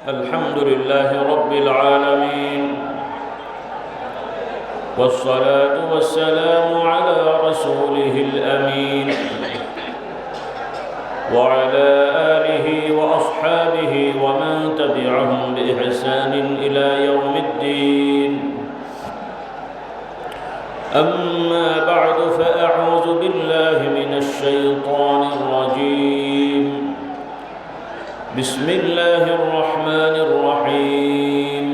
الحمد لله رب العالمين، والصلاة والسلام على رسوله الأمين وعلى آله وأصحابه ومن تبعهم بإحسان إلى يوم الدين. أما بعد، فأعوذ بالله من الشيطان الرجيم. بسم الله الرحمن الرحيم.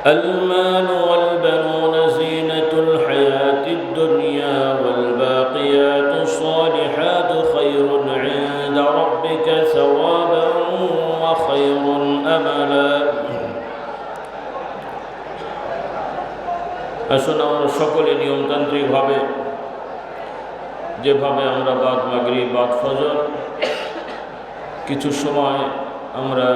المال والبنون زينة الحياة الدنيا، والباقيات الصالحات خير عند ربك ثوابا وخير أملا। আসুন আমরা সকলে নিয়মতান্ত্রিকভাবে যেভাবে আমরা বাদ মাগরিব বাদ ফজর কিছু সময় আমরা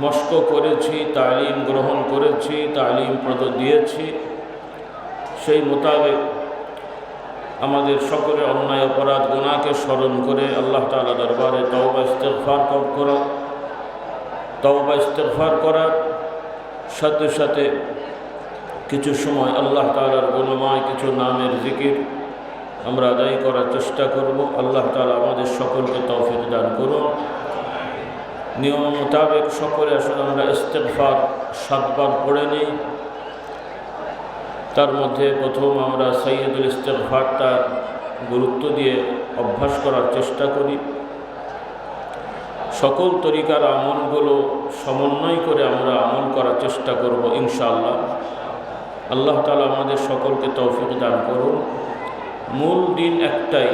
মশক করেছি, তালিম গ্রহণ করেছি, তালিম দিয়েছি, সেই মোতাবেক আমাদের সকলের অন্যায় অপরাধ গুনাহকে স্মরণ করে আল্লাহ তাআলা দরবারে তওবা ইস্তেগফার করা সাথে সাথে কিছু সময় আল্লাহ তাআলার গুণময় কিছু নামের জিকির আমরা আদায় করার চেষ্টা করব। আল্লাহ তাআলা আমাদের সকলকে তৌফিক দান করুন। নিয়ম মোতাবেক সকলে আসলে আমরা ইস্তেগফার 7 বার পড়ে নিই। তার মধ্যে প্রথম আমরা সাইয়্যিদুল ইস্তেগফারটা গুরুত্ব দিয়ে অভ্যাস করার চেষ্টা করি। সকল তরিকার আমলগুলো সমন্বয় করে আমরা আমল করার চেষ্টা করব ইনশাআল্লাহ। আল্লাহ তাআলা আমাদের সকলকে তৌফিক দান করুন। মূল দিন একটাই,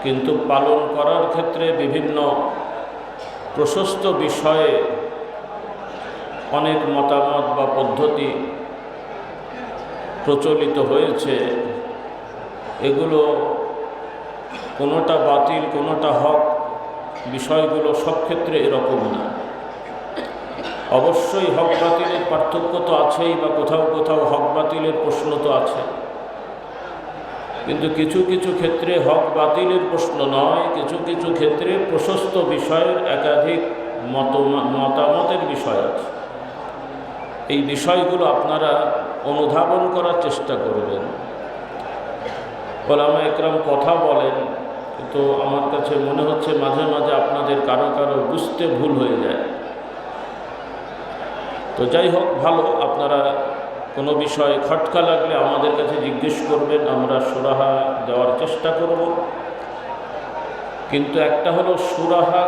কিন্তু পালন করার ক্ষেত্রে বিভিন্ন প্রশস্ত বিষয়ে অনেক মতামত বা পদ্ধতি প্রচলিত হয়েছে। এগুলো কোনোটা বাতিল, কোনোটা হক, বিষয়গুলো সব ক্ষেত্রে এরকম না। অবশ্যই হক বাতিলের পার্থক্য তো আছেই, বা কোথাও কোথাও হক বাতিলের প্রশ্ন তো আছে, কিন্তু কিছু কিছু ক্ষেত্রে হক বাতিলের প্রশ্ন নয়, কিছু কিছু ক্ষেত্রে প্রশস্ত বিষয়ের একাধিক মতামতের বিষয় আছে। এই বিষয়গুলো আপনারা অনুধাবন করার চেষ্টা করবেন। ওলামা একরাম কথা বলেন, কিন্তু আমার কাছে মনে হচ্ছে মাঝে মাঝে আপনাদের কারো কারো বুঝতে ভুল হয়ে যায়। তো যাই হোক, ভালো, আপনারা কোনো বিষয়ে খটকা লাগলে আমাদের কাছে জিজ্ঞেস করবেন, আমরা সুরাহা দেওয়ার চেষ্টা করব। কিন্তু একটা হলো সুরাহা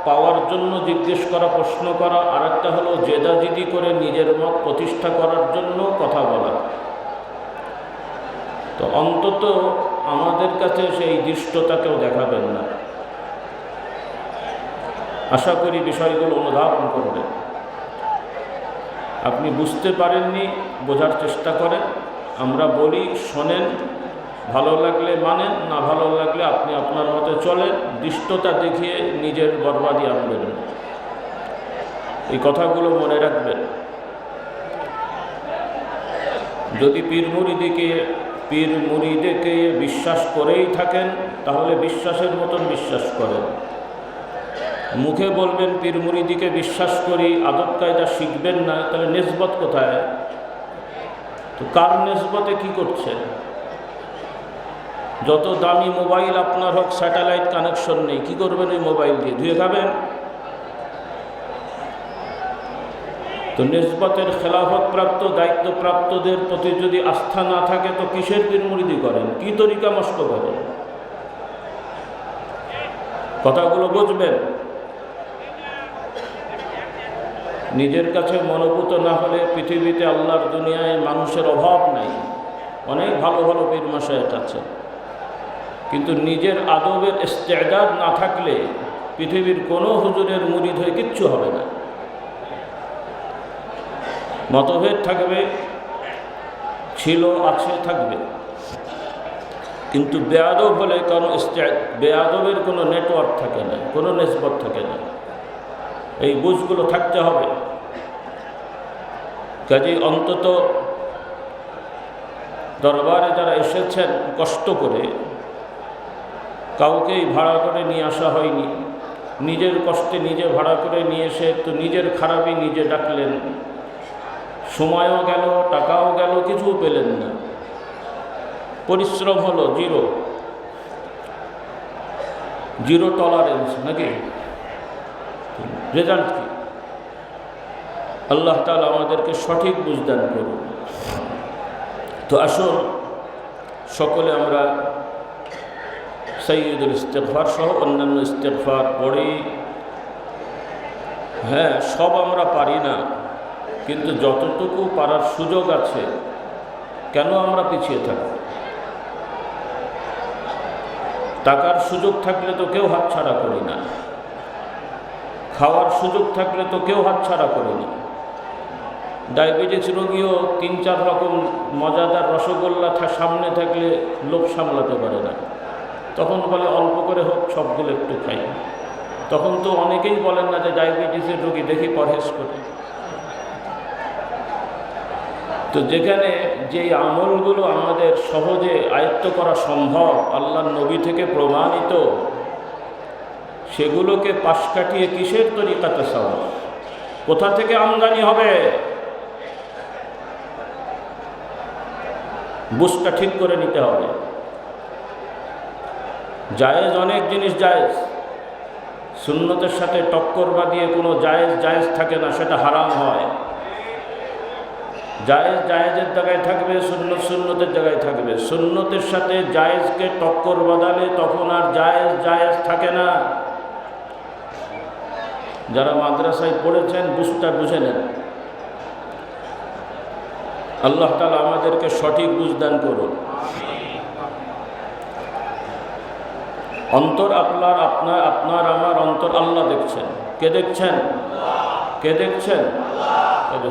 পাওয়ার জন্য জিজ্ঞেস করা, প্রশ্ন করা, আর একটা হলো জেদাজিদি করে নিজের মত প্রতিষ্ঠা করার জন্য কথা বলা। তো অন্তত আমাদের কাছে সেই দৃষ্টতাকেও দেখাবেন না। আশা করি বিষয়গুলো অনুধাবন করবেন। আপনি বুঝতে পারেননি, বোঝার চেষ্টা করেন। আমরা বলি, শোনেন, ভালো লাগলে মানেন, না ভালো লাগলে আপনি আপনার মতে চলেন। দৃষ্টতা দেখিয়ে নিজের বরবাদি আনবেন না। এই কথাগুলো মনে রাখবেন। যদি পীর মুরিদকে বিশ্বাস করেই থাকেন, তাহলে বিশ্বাসের মতন বিশ্বাস করেন। মুখে বলবেন পীর মুরিদিকে বিশ্বাস করি, আদব কায়দা শিখবেন না, তাহলে নিসবত কোথায়? তো কার নিসবতে কি করছেন? যত দামি মোবাইল আপনার হোক, স্যাটেলাইট কানেকশন নেই, কি করবেন ওই মোবাইল দিয়ে? ধুয়ে খাবেন? তো নিসবতের খেলাফত প্রাপ্ত, দায়িত্বপ্রাপ্তদের প্রতি যদি আস্থা না থাকে, তো কিসের পীর মুরিদি করেন? কি তরিকা মস্ক করেন? কথাগুলো বুঝবেন। নিজের কাছে মনোভূত না হলে পৃথিবীতে, আল্লাহর দুনিয়ায় মানুষের অভাব নাই। অনেক ভালো ভালো পীর মাশায়েখ আছে, কিন্তু নিজের আদবের ইস্তেদাদ না থাকলে পৃথিবীর কোনো হুজুরের মুরিদ হয়ে কিচ্ছু হবে না। মতভেদ থাকবে, ছিল, আছে, থাকবে, কিন্তু বেয়াদব হলে বেয়াদবের কোনো নেটওয়ার্ক থাকে না, কোনো নিসবত থাকে না। এই বুঝগুলো থাকতে হবে। কাজেই অন্তত দরবারে যারা এসেছেন কষ্ট করে, কাউকেই ভাড়া করে নিয়ে আসা হয়নি, নিজের কষ্টে নিজে ভাড়া করে নিয়ে এসে তো নিজের খারাপই নিজে ডাকলেন, সময়ও গেল, টাকাও গেল, কিছুও পেলেন না, পরিশ্রম হলো জিরো টলারেন্স, নাকি? রেজাল্ট কি? আল্লাহ তাআলা আমাদেরকে সঠিক বুঝদান করুন। তো আসুন সকলে আমরা সাইয়্যিদুল ইস্তিগফার সহ অন্যান্য ইস্তিগফার পড়ি। হ্যাঁ, সব আমরা পারি না, কিন্তু যতটুকু পারার সুযোগ আছে কেন আমরা পিছিয়ে থাকি? টাকার সুযোগ থাকলে তো কেউ হাতছাড়া করি না, খাওয়ার সুযোগ থাকলে তো কেউ হাতছাড়া করি না। ডায়াবেটিস রোগীও 3-4 রকম মজাদার রসগোল্লা সামনে থাকলে লোভ সামলাতে পারে না, তখন বলে অল্প করে হোক সবগুলো একটু খাই। তখন তো অনেকেই বলেন না যে ডায়াবেটিসের রোগী, দেখি পরহেজ করে। তো যেখানে যেই আমলগুলো আমাদের সহজে আয়ত্ত করা সম্ভব, আল্লাহর নবী থেকে প্রমাণিত, সেগুলোকে পাশ কাটিয়ে কিসের তরিকাতে সওয়াব? কোথা থেকে আমদানি হবে? বুঝটা ঠিক করে নিতে হবে। জায়েজ অনেক জিনিস জায়েজ, সুন্নতের সাথে টক্কর বাঁধিয়ে কোনো জায়েজ থাকে না, সেটা হারাম হয়। জায়েজ জায়েজের জায়গায় থাকবে, সুন্নতের জায়গায় থাকবে। সুন্নতের সাথে জায়েজকে টক্কর বাঁধালে তখন আর জায়েজ থাকে না। যারা মাদ্রাসায় পড়েছেন বুঝটা বুঝে নেন। আল্লাহ তাআলা আমাদেরকে সঠিক বুঝদান করুন। অন্তর আপনার আমার অন্তর আল্লাহ দেখছেন। কে দেখছেন? কে দেখছেন?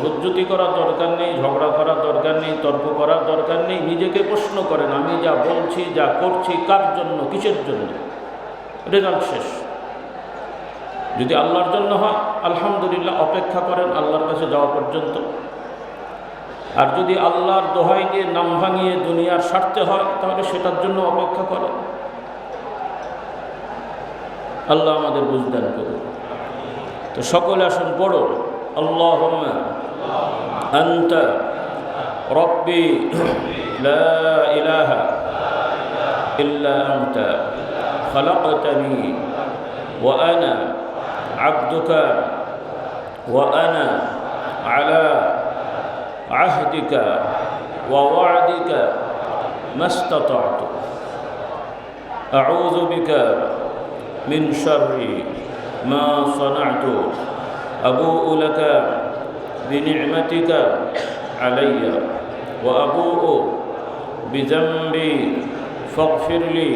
হুজ্জতি করার দরকার নেই, ঝগড়া করার দরকার নেই, তর্ক করার দরকার নেই। নিজেকে প্রশ্ন করেন, আমি যা বলছি, যা করছি, কার জন্য, কিসের জন্য? রেজাল্ট শেষ। যদি আল্লাহর জন্য হয় আলহামদুলিল্লাহ, অপেক্ষা করেন আল্লাহর কাছে যাওয়া পর্যন্ত। আর যদি আল্লাহর দোহাই দিয়ে নাম ভাঙিয়ে দুনিয়ার স্বার্থে হয়, তাহলে সেটার জন্য অপেক্ষা করেন। আল্লাহ আমাদের বুঝদান করুন। তো সকলে আসুন পড়ুন, আল্লাহুম্মা আনতা রব্বি লা ইলাহা ইল্লা আনতা খালাকতানি ওয়া আনা আবদুকা ওয়া আনা আলা আহদিকা ওয়া ওয়া'দিকা মাস্তাতা'তু আউযু বিকা মিন শাররি মা সানা'তু আবু'ু লাকা বিনি'মাতিকা আলাইয়া ওয়া আবু'ু বিযামবি ফাগফির লি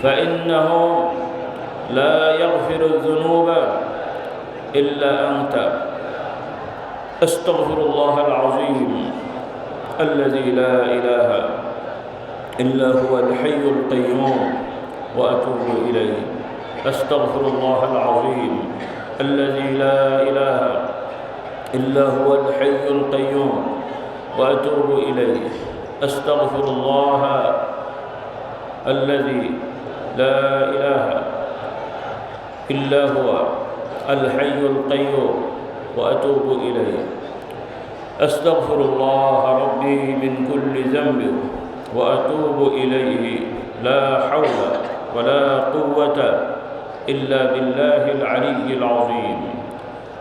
ফাইন্নাহু লা ইয়াগফিরু যুনুবা ইল্লা আনতা আস্তাগফিরুল্লাহাল আযীম আল্লাযী লা ইলাহা ইল্লা হুয়াল হাইয়ুল কাইয়্যুম ওয়া আতুবু ইলাইহি আস্তাগফিরুল্লাহাল আযীম الذي لا إله إلا هو الحي القيوم وأتوب إليه أستغفر الله الذي لا إله إلا هو الحي القيوم وأتوب إليه أستغفر الله ربي من كل ذنب وأتوب إليه لا حول ولا قوة إلا بالله العلي العظيم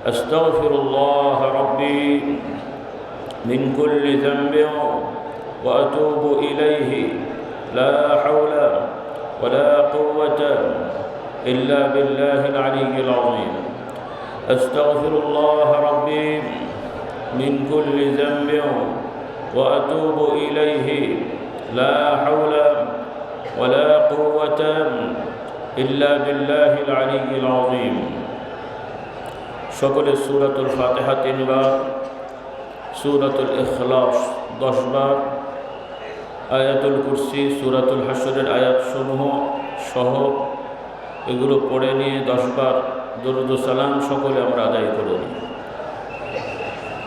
أستغفر الله ربي من كل ذنب وأتوب إليه لا حول ولا قوة إلا بالله العلي العظيم أستغفر الله ربي من كل ذنب وأتوب إليه لا حول ولا قوة إلا بالله العلي العظيم সকলে সূরাতুল ফাতিহা 3 বার, সূরাতুল ইখলাস 10 বার, আয়াতুল কুরসি, সূরাতুল হাশরের আয়াতসমূহ সহ এগুলো পড়ে নিয়ে 10 বার দরুদ ও সালাম সকলে আমরা আদায় করে নিই।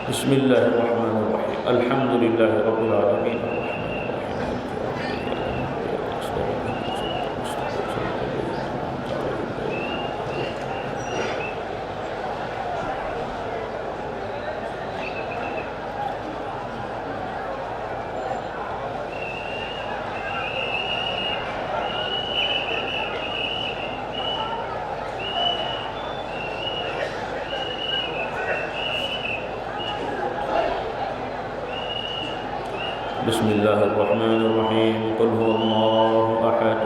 বিসমিল্লাহির রহমানির রহিম আলহামদুলিল্লাহি রাব্বিল আলামিন بسم الله الرحمن الرحيم قل هو الله أحد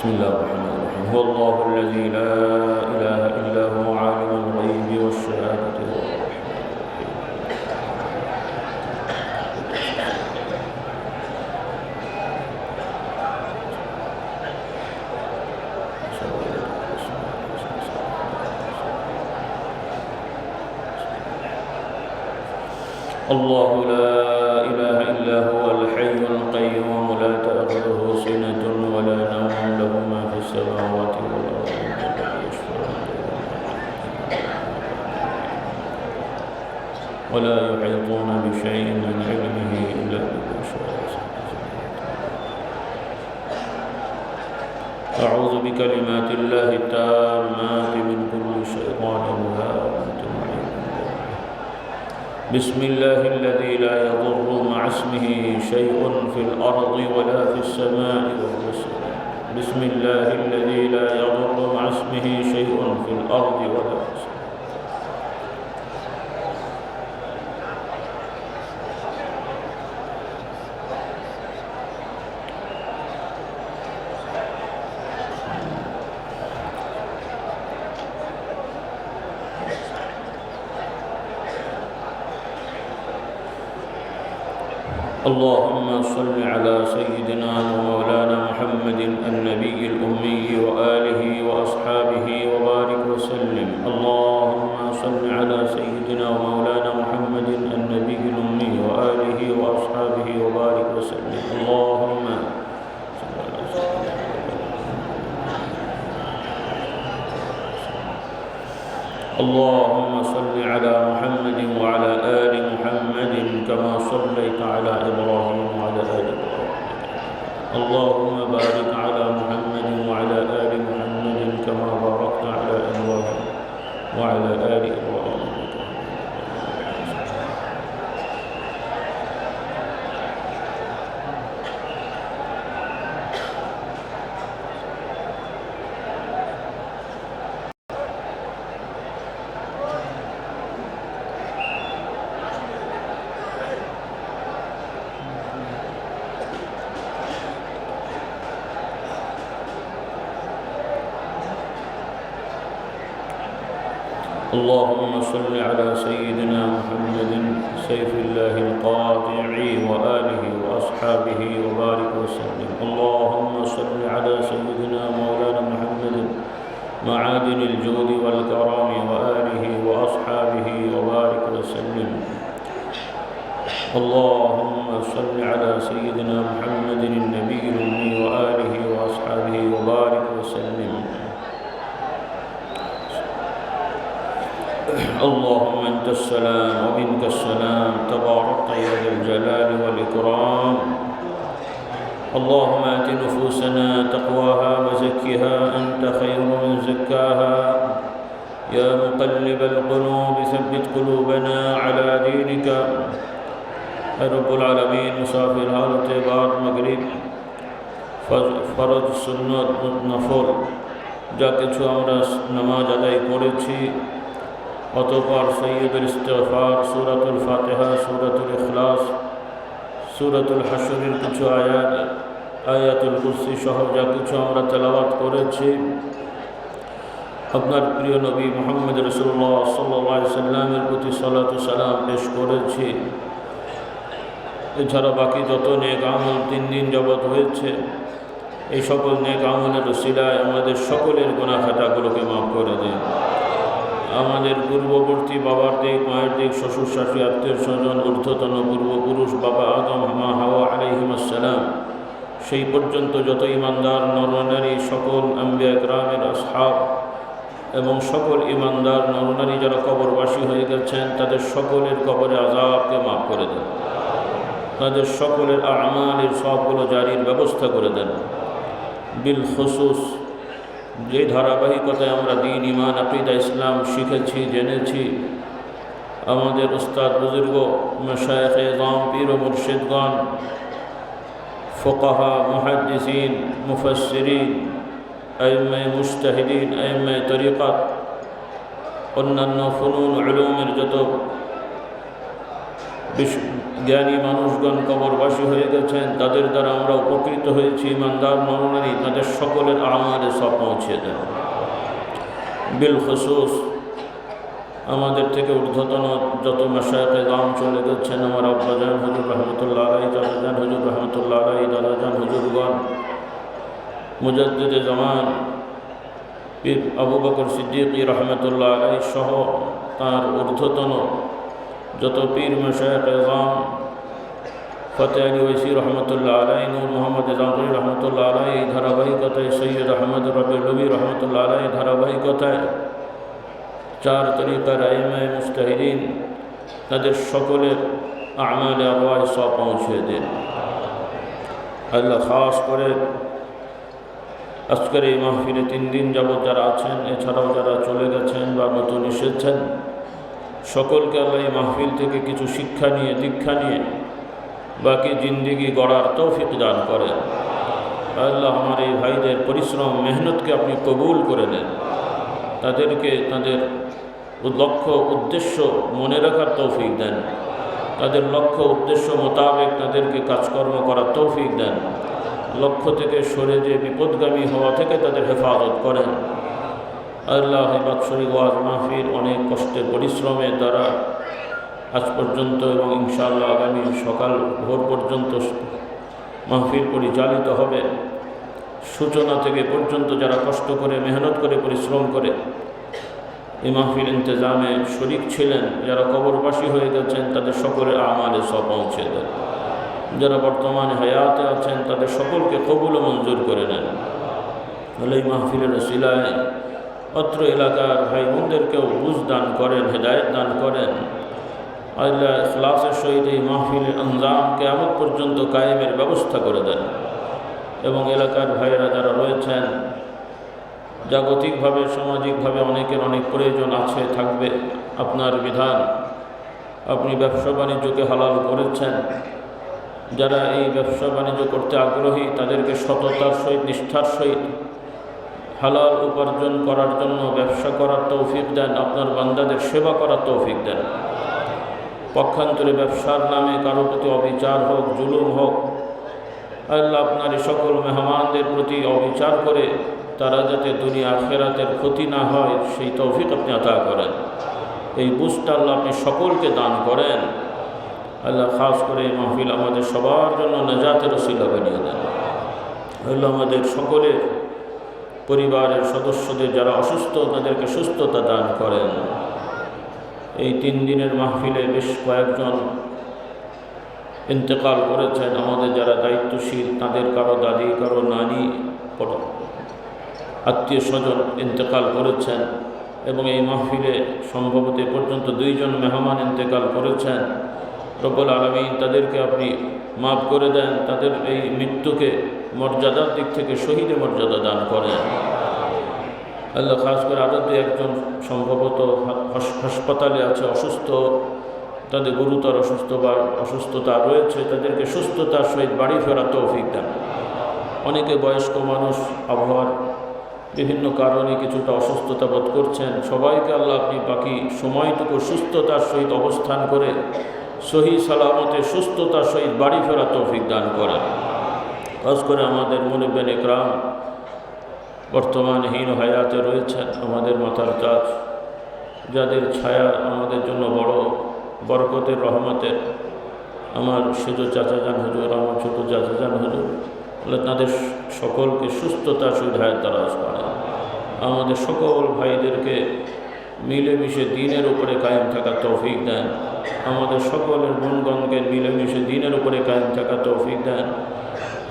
بسم الله الرحمن الرحيم هو الله الذي لا إله إلا هو عالم الغيب والشهادة هو الله لا إله إلا هو الحي القيوم لا تأخذه سنة ولا نوم له ما في السماوات والأرض ولا يحيطون بشيء من علمه إلا بما شاء. أعوذ بكلمات الله التامات من كل شيطان وهامة. بسم الله الذي لا يضر مع اسمه شيء في الأرض ولا في السماء وهو السميع. بسم الله الذي لا يضر مع اسمه شيء في الأرض ولا في السماء. اللهم صل على سيدنا ومولانا محمد النبي الأمي وآله وأصحابه وبارك وسلم. اللهم صل على سيدنا ومولانا محمد النبي الأمي وآله وأصحابه وبارك وسلم. اللهم صل على محمد وعلى آل محمد كما صليت على إبراهيم وعلى آل إبراهيم. اللهم بارك على محمد وعلى آل محمد كما باركت على إبراهيم وعلى آل إبراهيم. اللهم صل على سيدنا محمد سيف الله القاطع وآله وأصحابه وبارك وسلم. اللهم صل على سيدنا مولانا محمد معادن الجود والكرم وآله وأصحابه وبارك وسلم. اللهم صل على سيدنا محمد النبي الأمي وآله وأصحابه وبارك وسلم. اللهم أنت السلام ومنك السلام تباركت يا ذا الجلال والإكرام. اللهم آت نفوسنا تقواها وزكها أنت خير من زكاها. يا مقلب القلوب ثبت قلوبنا على دينك. رب العالمين مسافر حالت بعد مغرب ফরজ সুন্নত নফল যা কিছু আমরা নামাজ আদায় করেছি, অতঃপর সৈয়দুল ইস্তিগফার, সূরাতুল ফাতিহা, সূরাতুল ইখলাস, সূরাতুল হাশরের কিছু আয়াত, আয়াতুল কুরসি সহ যা কিছু আমরা তেলাওয়াত করেছি, আপনার প্রিয় নবী মুহাম্মদ রাসূলুল্লাহ সাল্লাল্লাহু আলাইহি সাল্লামের প্রতি সালাতু সালাম পেশ করেছি। এছাড়া বাকি যত নেক আমল 3 দিন যাবৎ হয়েছে, এই সকল নেক আমলের ওসিলায় আমাদের সকলের গুনাহ খাতাগুলোকে মাফ করে দিন। আমাদের পূর্ববর্তী বাবার দিক, মায়ের দিক, শ্বশুর শাশুড়ি, আত্মীয় স্বজন, ঊর্ধ্বতন পূর্বপুরুষ, বাবা আদম, মা হাওয়া আলাইহিমুস সালাম সেই পর্যন্ত যত ইমানদার নরনারী সকল আম্বিয়া ইকরামের আসহাব এবং সকল ইমানদার নরনারী যারা কবরবাসী হয়ে গেছেন তাদের সকলের কবরে আযাবকে মাফ করে দেন, তাদের সকলের আমালের সবগুলো জারির ব্যবস্থা করে দেন। বিল খুসুস যে ধারাবাহিকতায় আমরা দ্বীন ঈমান আকীদা ইসলাম শিখেছি জেনেছি, আমাদের উস্তাদ বুজুর্গ মাশায়েখে ইযআম পীর ও মুর্শিদগণ, ফুকাহা, মুহাদ্দিসিন, মুফাসসিরিন, আইম্মায়ে মুজতাহিদিন, আইম্মায়ে তরিকাত, অন্যান্য ফুনুন উলুমের যত জ্ঞানী মানুষগণ কবরবাসী হয়ে গেছেন, তাদের দ্বারা আমরা উপকৃত হয়েছি। ইমানদার নরনারী তাদের সকলের আমালে সব পৌঁছে দেন। বিল খুসুস আমাদের থেকে ঊর্ধ্বতন যত মাশায়েখে ইযআম চলে গেছেন, আমার আব্বাজান হুজুর রহমতুল্লাহ আলাইহি, চাচাজান হুজুর রহমতুল্লাহ আলাইহি, দাদাজান হুজুরগণ, মুজাদ্দিদে জামান পীর আবু বকর সিদ্দিকী রহমতুল্লাহ আলাইহি সহ তার ঊর্ধ্বতন যত পীর মাশায়েখে ইযআম, ফতেহ আলী ওয়াইসি রহমতুল্লাহ আলাইহি, নূর মোহাম্মদ জামরি রহমতুল্লাহ আলাইহি, ধারাবাহিকতায় সৈয়দ আহমদ রবিউল নবী রহমতুল্লাহ আলাইহি, ধারাবাহিকতায় চার তরিকার আইম্মায়ে মুজতাহিদিন, তাদের সকলের আমালে আরওয়াহ সব পৌঁছে দেন। আল্লাহ খাস করে আজকের এই মাহফিলে 3 দিন যাবৎ যারা আছেন, এছাড়াও যারা চলে গেছেন বা নতুন এসেছেন, সকলকে আল্লাহ এই মাহফিল থেকে কিছু শিক্ষা নিয়ে দীক্ষা নিয়ে বাকি জিন্দিগি গড়ার তৌফিক দান করেন। আল্লাহ আমার এই ভাইদের পরিশ্রম মেহনতকে আপনি কবুল করে নেন, তাদেরকে তাদের লক্ষ্য উদ্দেশ্য মনে রাখার তৌফিক দেন, তাদের লক্ষ্য উদ্দেশ্য মোতাবেক তাদেরকে কাজকর্ম করার তৌফিক দেন, লক্ষ্য থেকে সরে যে বিপদগামী হওয়া থেকে তাদের হেফাজত করেন। আল্লাহ এই বাৎসরিক ওয়াজ মাহফিল অনেক কষ্টের পরিশ্রমের দ্বারা আজ পর্যন্ত এবং ইনশাআল্লাহ আগামী সকাল ভোর পর্যন্ত মাহফিল পরিচালিত হবে। সূচনা থেকে পর্যন্ত যারা কষ্ট করে মেহনত করে পরিশ্রম করে এই মাহফিল ইন্তজামে শরীক ছিলেন, যারা কবরবাসী হয়ে গেছেন, তাদের সকলের আমালে সব পৌঁছে দেন। যারা বর্তমানে হায়াতে আছেন তাদের সকলকে কবুল ও মঞ্জুর করে নেন। বলে এই মাহফিলের ওসিলায় অত্র এলাকার ভাই বোনদেরকেও বুঝ দান করেন, হেদায়েত দান করেন। আল্লাহ ইখলাসের সহিত এই মাহফিলের আঞ্জাম কিয়ামত পর্যন্ত কায়েমের ব্যবস্থা করে দেন। এবং এলাকার ভাইয়েরা যারা রয়েছেন, জাগতিকভাবে সামাজিকভাবে অনেকের অনেক প্রয়োজন আছে, থাকবে। আপনার বিধান, আপনি ব্যবসা বাণিজ্যকে হালাল করেছেন। যারা এই ব্যবসা বাণিজ্য করতে আগ্রহী তাদেরকে সততার সহিত নিষ্ঠার সহিত হালাল উপার্জন করার জন্য ব্যবসা করার তৌফিক দেন। আপনার বান্দাদের সেবা করার তৌফিক দেন। পক্ষান্তরে ব্যবসার নামে কারো প্রতি অবিচার হোক, জুলুম হোক, আল্লাহ আপনার এই সকল মেহমানদের প্রতি অবিচার করে তারা যাতে দুনিয়া আখিরাতের ক্ষতি না হয় সেই তৌফিক আপনি আতা করেন। এই বুঝটা আল্লাহ আপনি সকলকে দান করেন। আল্লাহ খাস করে এই মাহফিল আমাদের সবার জন্য নাজাতের ওসিলা বানিয়ে দেন। আল্লাহ আমাদের সকলের পরিবারের সদস্যদের যারা অসুস্থ তাদেরকে সুস্থতা দান করেন। এই 3 দিনের মাহফিলে বেশ কয়েকজন ইন্তেকাল করেছেন। আমাদের যারা দায়িত্বশীল তাদের কারো দাদি, কারো নানি, আত্মীয় স্বজন ইন্তেকাল করেছেন। এবং এই মাহফিলে সম্ভবত এ পর্যন্ত 2 জন মেহমান ইন্তেকাল করেছেন। রব্বুল আলামিন তাদেরকে আপনি মাফ করে দেন, তাদের এই মৃত্যুকে মর্যাদার দিক থেকে শহীদের মর্যাদা দান করেন। আল্লাহ খাস করে আরও 2-1 সম্ভবত হাসপাতালে আছে, অসুস্থ, তাদের গুরুতর অসুস্থতা রয়েছে, তাদেরকে সুস্থতার সহিত বাড়ি ফেরা তৌফিক দেন। অনেকে বয়স্ক মানুষ আবহাওয়ার বিভিন্ন কারণে কিছুটা অসুস্থতা বোধ করছেন, সবাইকে আল্লাহ আপনি বাকি সময়টুকু সুস্থতার সহিত অবস্থান করে সহি সালামতে সুস্থতার সহিত বাড়ি ফেরা তৌফিক দান করেন। খাস করে আমাদের মুনিব্বিন ইকরাম বর্তমানে হীন হায়াতে রয়েছেন, আমাদের মাথার তাজ, যাদের ছায়া আমাদের জন্য বড় বরকতের রহমতের, আমার সেজ চাচাজান হুজুর, আমার ছোট চাচাজান হুজুর, তাদের সকলকে সুস্থতার সহিত হায়াত দারাজ করেন। আমাদের সকল ভাইদেরকে মিলেমিশে দ্বীনের উপরে কায়েম থাকার তৌফিক দেন। আমাদের সকলের বোনগণকে মিলেমিশে দ্বীনের উপরে কায়েম থাকার তৌফিক দেন।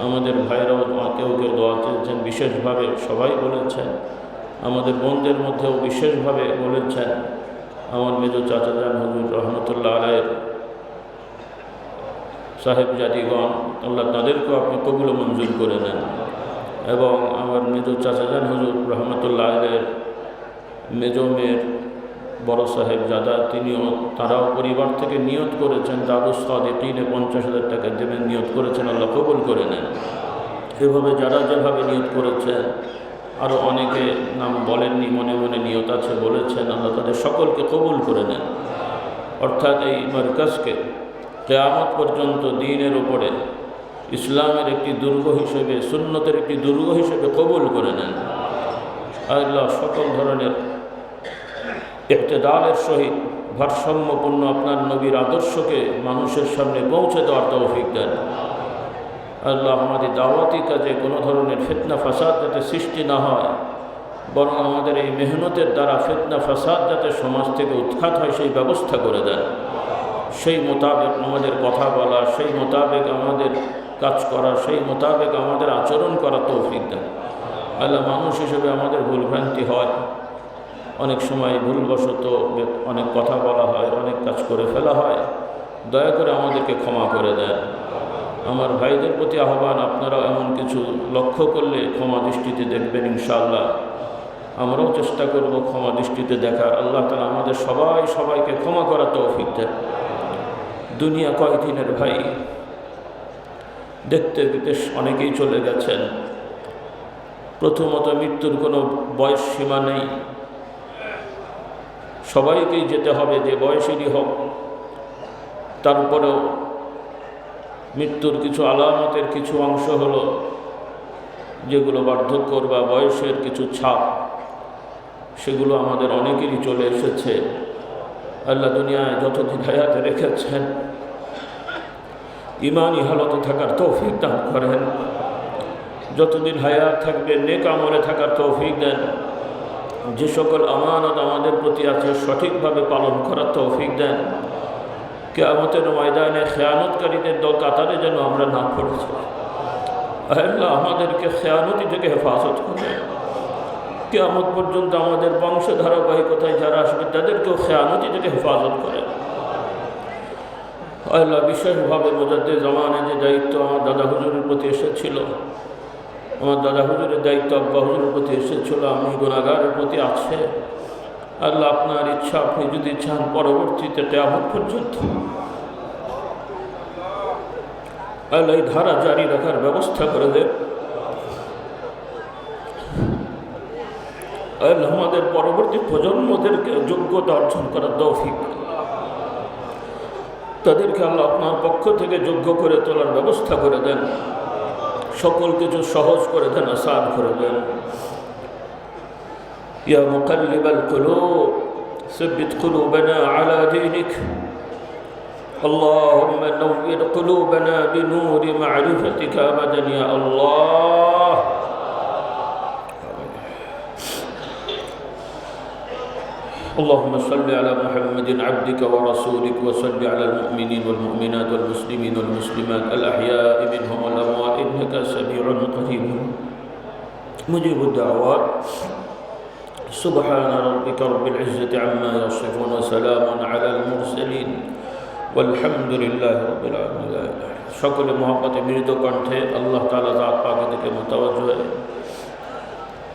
আমাদের ভাইরাও কেউ কেউ দোয়া চেয়েছেন, বিশেষভাবে সবাই বলেছেন। আমাদের বোনদের মধ্যেও বিশেষভাবে বলেছেন। আমার মেজ চাচাজান হুজুর রহমতুল্লাহ আলাইহির সাহেবজাদিগণ, আল্লাহ তাদেরকেও আপনি কবুল মঞ্জুর করে নেন। এবং আমার মেজ চাচাজান হুজুর রহমতুল্লাহ আলাইহির মেজ মেয়ের বড় সাহেবজাদা, তারাও পরিবার থেকে নিয়ত করেছেন দারুস সাদিকিনে 50,000 টাকা দেবেন, নিয়ত করেছেন, আল্লাহ কবুল করে নেন। এভাবে যারা যেভাবে নিয়ত করেছেন, আরও অনেকে নাম বলেননি, মনে মনে নিয়ত আছে বলেছেন, আল্লাহ তাদের সকলকে কবুল করে নেন। অর্থাৎ এই মারকাজকে কিয়ামত পর্যন্ত দ্বীনের উপরে ইসলামের একটি দুর্গ হিসেবে, সুন্নতের একটি দুর্গ হিসেবে কবুল করে নেন। আল্লাহ সকল ধরনের ইহতিদালের সহিত ভারসাম্যপূর্ণ আপনার নবীর আদর্শকে মানুষের সামনে পৌঁছে দেওয়ার তৌফিক দেন। আল্লাহ আমাদের দাওয়াতি কাজে কোনো ধরনের ফিতনা ফাসাদ যাতে সৃষ্টি না হয়, বরং আমাদের এই মেহনতের দ্বারা ফিতনা ফাসাদ যাতে সমাজ থেকে উৎখাত হয় সেই ব্যবস্থা করে দেন। সেই মোতাবেক আমাদের কথা বলা, সেই মোতাবেক আমাদের কাজ করা, সেই মোতাবেক আমাদের আচরণ করা তৌফিক দেন। আল্লাহ মানুষ হিসেবে আমাদের ভুলভ্রান্তি হয়, অনেক সময় ভুলবশত অনেক কথা বলা হয়, অনেক কাজ করে ফেলা হয়। দয়া করে আমাদেরকে ক্ষমা করে দেন। আমার ভাইদের প্রতি আহ্বান, আপনারা এমন কিছু লক্ষ্য করলে ক্ষমা দৃষ্টিতে দেখবেন ইনশাআল্লাহ। আমরাও চেষ্টা করব ক্ষমা দৃষ্টিতে দেখার। আল্লাহ তাআলা আমাদের সবাইকে ক্ষমা করার তৌফিক দেন। দুনিয়া কয়দিনের ভাই, দেখতে দেখতে অনেকেই চলে গেছেন। প্রথমত মৃত্যুর কোনো বয়স সীমা নেই, সবাইকেই যেতে হবে, যে বয়সেরই হোক। তারপরেও মৃত্যুর কিছু আলামতের কিছু অংশ হলো যেগুলো বার্ধক্যর বা বয়সের কিছু ছাপ, সেগুলো আমাদের অনেকেরই চলে এসেছে। আল্লাহ দুনিয়ায় যতদিন হায়াতে রেখেছেন ঈমানি হালতে থাকার তৌফিক দান করেন। যতদিন হায়াত থাকবে নেক আমলে থাকার তৌফিক দেন। যে সকল আমানত আমাদের প্রতি আছে সঠিকভাবে পালন করার তৌফিক দেন। কিয়ামতের ময়দানে খেয়ানতকারীদের দল কাতারে যেন আমরা না পড়েছি। আল্লাহ আমাদেরকে খেয়ানতি থেকে হেফাজত করেন। কিয়ামত পর্যন্ত আমাদের বংশ ধারাবাহিকতায় যারা আসবে তাদেরকেও খেয়ানতি থেকে হেফাজত করেন। আল্লাহ বিশেষভাবে মুজাদ্দিদ জামানে যে দায়িত্ব আমার দাদা হুজুরের প্রতি এসেছিল, আমার দাদা হুজুরের দায়িত্ব আব্বা হুজুরের প্রতি এসেছিল, আমি গুনাহগারের প্রতি আছে। আল্লাহ আপনার ইচ্ছা, আপনি যদি চান পরবর্তীতে কিয়ামত পর্যন্ত আল্লাহ এই ধারা জারি রাখার ব্যবস্থা করে দেন। আল্লাহ আমাদের পরবর্তী প্রজন্মদেরকে যোগ্যতা অর্জন করার তৌফিক, তাদেরকে আল্লাহ আপনার পক্ষ থেকে যোগ্য করে তোলার ব্যবস্থা করে দেন। সকল কিছু সহজ করে দেন, আসান করে দেন। ইয়া মুকাল্লিবাল কুলুব সাব্বিত কুলুবানা আলা দীনিক। اللهم نور قلوبنا بنور معرفتك أبدا يا الله. اللهم صل على محمد عبدك ورسولك، وصل على المؤمنين والمؤمنات والمسلمين والمسلمات الأحياء منهم والأموات، إنك سميع قريب مجيب الدعوات. سبحان ربك رب العزة عما يصفون، وسلام على المرسلين، والحمد لله رب العالمين. সকলে মহব্বতে মৃত কণ্ঠে আল্লাহ তাআলা জাত পাকের দিকে মুতাওয়াজ্জহ হয়ে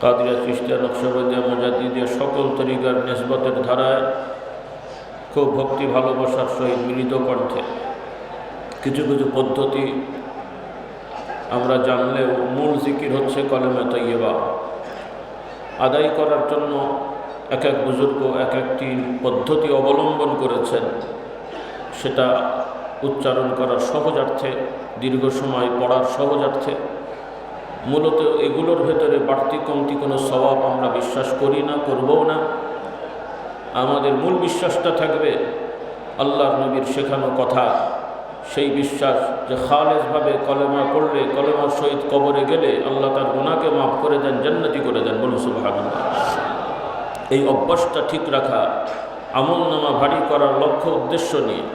কাদিরিয়া, চিশতিয়া, নকশবন্দিয়া, মুজাদ্দিদিয়া সকল তরিকার নিসবতের ধারায় খুব ভক্তি ভালোবাসার সহিত মৃত কণ্ঠে কিছু কিছু পদ্ধতি আমরা জানলেও মূল জিকির হচ্ছে কলেমে তৈয়বা। আদায় করার জন্য এক এক বুজুর্গ এক একটি পদ্ধতি অবলম্বন করেছেন। সেটা উচ্চারণ করার সহজার্থে, দীর্ঘ সময় পড়ার সহজার্থে। মূলত এগুলোর ভেতরে বাড়তি কমতি কোনো সওয়াব আমরা বিশ্বাস করি না, করবও না। আমাদের মূল বিশ্বাসটা থাকবে আল্লাহর নবীর শেখানো কথা, সেই বিশ্বাস যে খালেসভাবে কলেমা পড়লে, কলেমার সহিত কবরে গেলে আল্লাহ তার গুনাহকে মাফ করে দেন, জান্নাতি করে দেন। বলুন সুবহানাল্লাহ। এই অভ্যাসটা ঠিক রাখা, আমলনামা ভারী করার লক্ষ্য উদ্দেশ্য নিয়ে,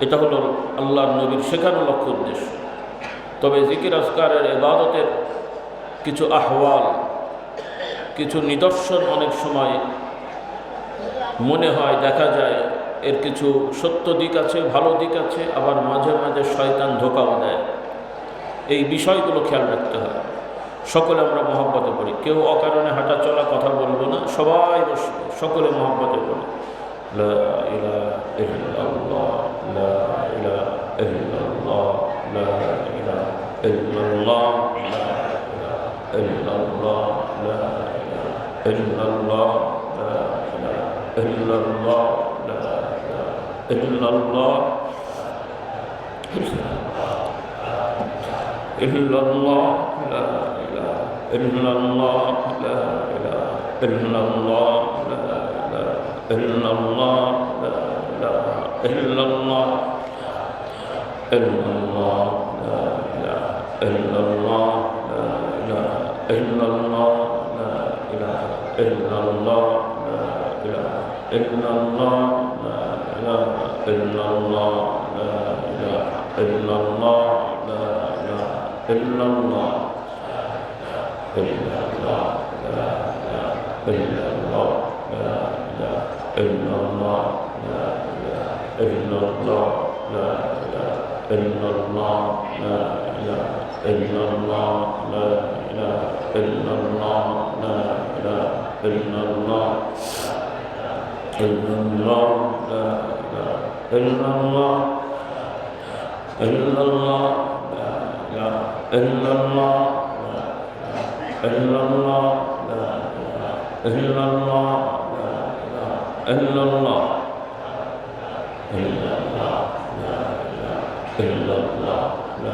এটা হলো আল্লাহর নবীর শেখানো লক্ষ্য উদ্দেশ্য। তবে জিকির আজকারের ইবাদতের কিছু আহওয়াল, কিছু নিদর্শন অনেক সময় মনে হয়, দেখা যায় এর কিছু সত্য দিক আছে, ভালো দিক আছে, আবার মাঝে মাঝে শয়তান ধোঁকাও দেয়। এই বিষয়গুলো খেয়াল রাখতে হয়। সকলে আমরা মহব্বতে পড়ি, কেউ অকারণে হাঁটা চলা কথা বলবো না, সবাই বসবো, সকলে মহব্বতে পড়ি লা ইলাহা ইল্লাল্লাহ, লা ইলাহা ইল্লাল্লাহ, লা ইলাহা ইল্লাল্লাহ, লা ইলাহা ইল্লাল্লাহ, লা ইলাহা ইল্লাল্লাহ, লা ইলাহা ইল্লাল্লাহ, লা ইলাহা ইল্লাল্লাহ, illallah, la ilaha illallah, la ilaha illallah, la ilaha illallah, la ilaha illallah, illallah, la ilaha illallah, la ilaha illallah, la ilaha illallah, la ilaha illallah, la ilaha illallah, la ilaha illallah, la إلا الله، إلا الله، لا إله إلا الله، لا إله إلا الله، لا إله إلا الله، لا إله إلا الله، لا إله إلا الله، لا إله إلا الله، لا إله إلا الله، إلا الله، لا إله إلا الله، إلا الله، إلا الله، إلا الله، لا إله إلا الله، لا إله إلا الله، إلا الله، لا إله إلا الله، لا إله إلا الله، لا إله إلا الله، لا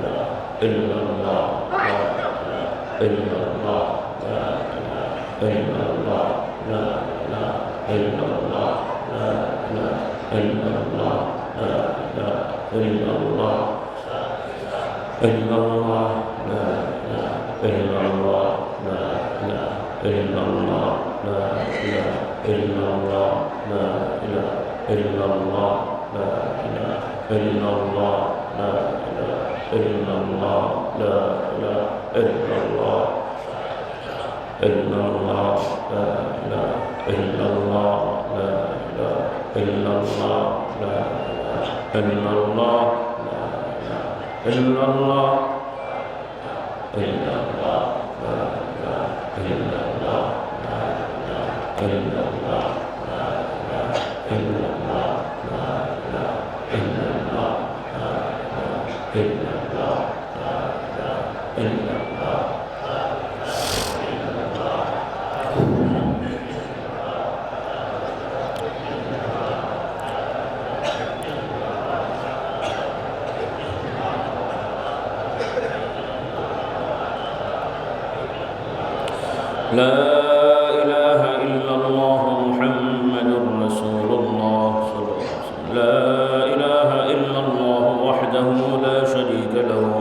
إله إلا الله، لا إله إلا الله، لا إله إلا الله، لا إله إلا الله، إلا الله، لا إله إلا الله، لا إله إلا الله، لا إله إلا الله، لا إله إلا الله، لا إله إلا الله، لا إله إلا الله، لا إله إلا الله، إلا الله، لا إله إلا الله، لا إله إلا الله، لا إله إلا الله، إلا الله، إلا الله، لا إله إلا الله، لا إله إلا الله، لا إله إلا الله، لا إله إلا الله، لا إله إلا الله، لا إله إلا الله. لا إله إلا الله محمد رسول الله صلى الله عليه وسلم. لا إله إلا الله وحده لا شريك له،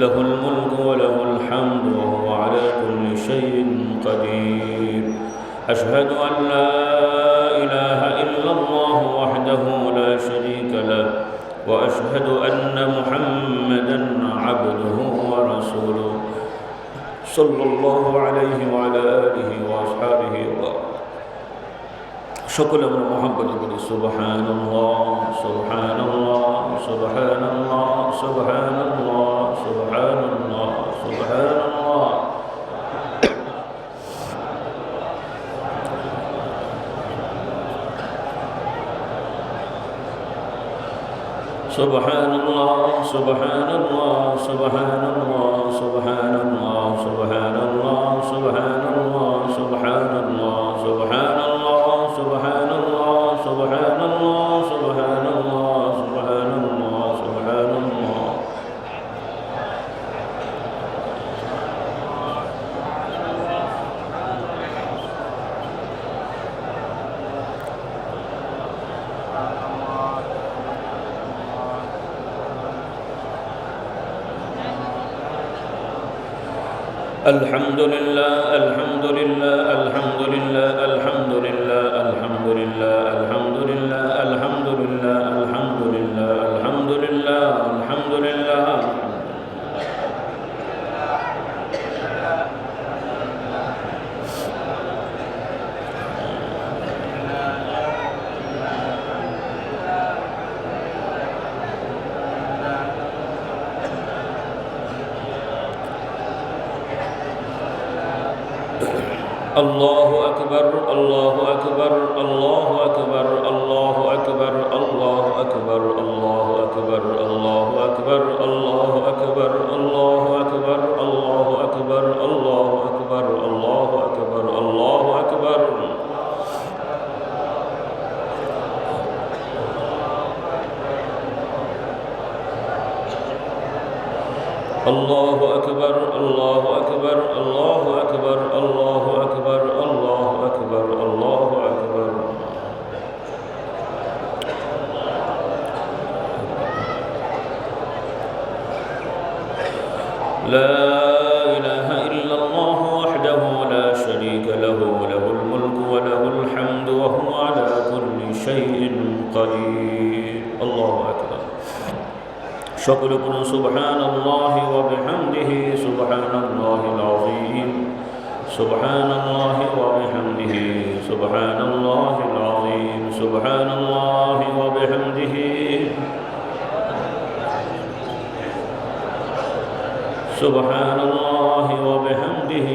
له الملك وله الحمد وهو على كل شيء قدير. أشهد أن لا إله إلا الله وحده لا شريك له، وأشهد أن محمدا عبده ورسوله صلى الله عليه وعلى آله وأصحابه وبارك. সকলে আমরা মহব্বত করি সুবহানাল্লাহ, সুবহানাল্লাহ, সুবহানাল্লাহ, সুবহানাল্লাহ, সুবহানাল্লাহ, সুবহানাল্লাহ. Subhanallah, subhanallah, subhanallah, subhanallah, subhanallah, subhanallah, subhanallah, subhanallah, subhanallah, subhanallah, subhanallah, subhanallah, subhanallah. الحمد لله، الحمد لله، الحمد لله، الحمد لله، الحمد لله، الحمد لله، الحمد لله، الحمد لله، الحمد لله، الحمد لله. الله أكبر الله أكبر الله أكبر الله أكبر الله أكبر الله أكبر الله أكبر الله أكبر الله أكبر الله أكبر الله أكبر الله أكبر الله أكبر الله أكبر الله أكبر الله أكبر الله أكبر الله أكبر الله أكبر لا إله إلا الله وحده لا شريك له له الملك وله الحمد وهو على كل شيء قدير الله أكبر شكركم سبحان الله وبحمده سبحان الله العظيم سبحان الله وبحمده سبحان الله العظيم سبحان الله وبحمده سبحان الله وبحمده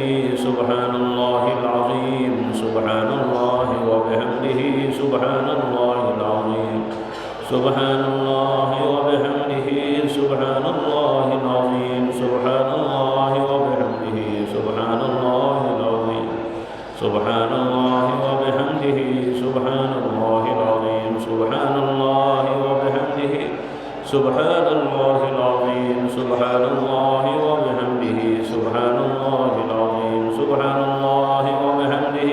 سبحان الله العظيم سبحان الله وبحمده سبحان الله العظيم سبحان الله وبحمده سبحان الله العظيم سبحان الله وبحمده سبحان الله العظيم سبحان الله وبحمده سبحان الله العظيم سبحان الله وبحمده سبحان الله العظيم سبحان الله وبحمده سبحان الله العظيم سبحان الله وبحمده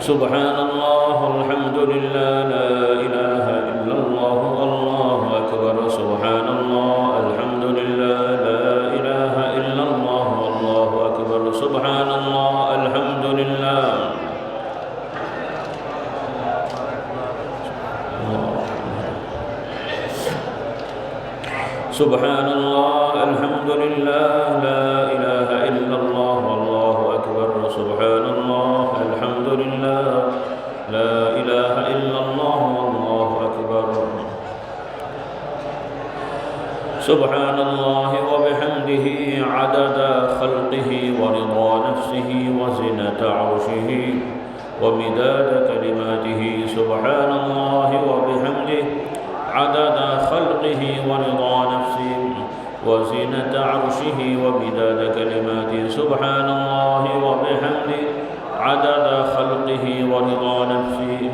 سبحان الله الحمد لله لا إله إلا الله الله أكبر سبحان الله الحمد لله لا إله إلا الله الله أكبر سبحان الله الحمد لله سبحان الله الحمد لله لا إله إلا الله والله أكبر سبحان الله الحمد لله لا إله إلا الله والله أكبر سبحان الله وبحمده عدد خلقه ورضا نفسه وزنة عرشه ومداد كلماته سبحان الله وبحمده عدد خلقه ورضا نفسه وزنة عرشه ومداد كلماته سبحان الله وبحمده عدد خلقه ورضا نفسه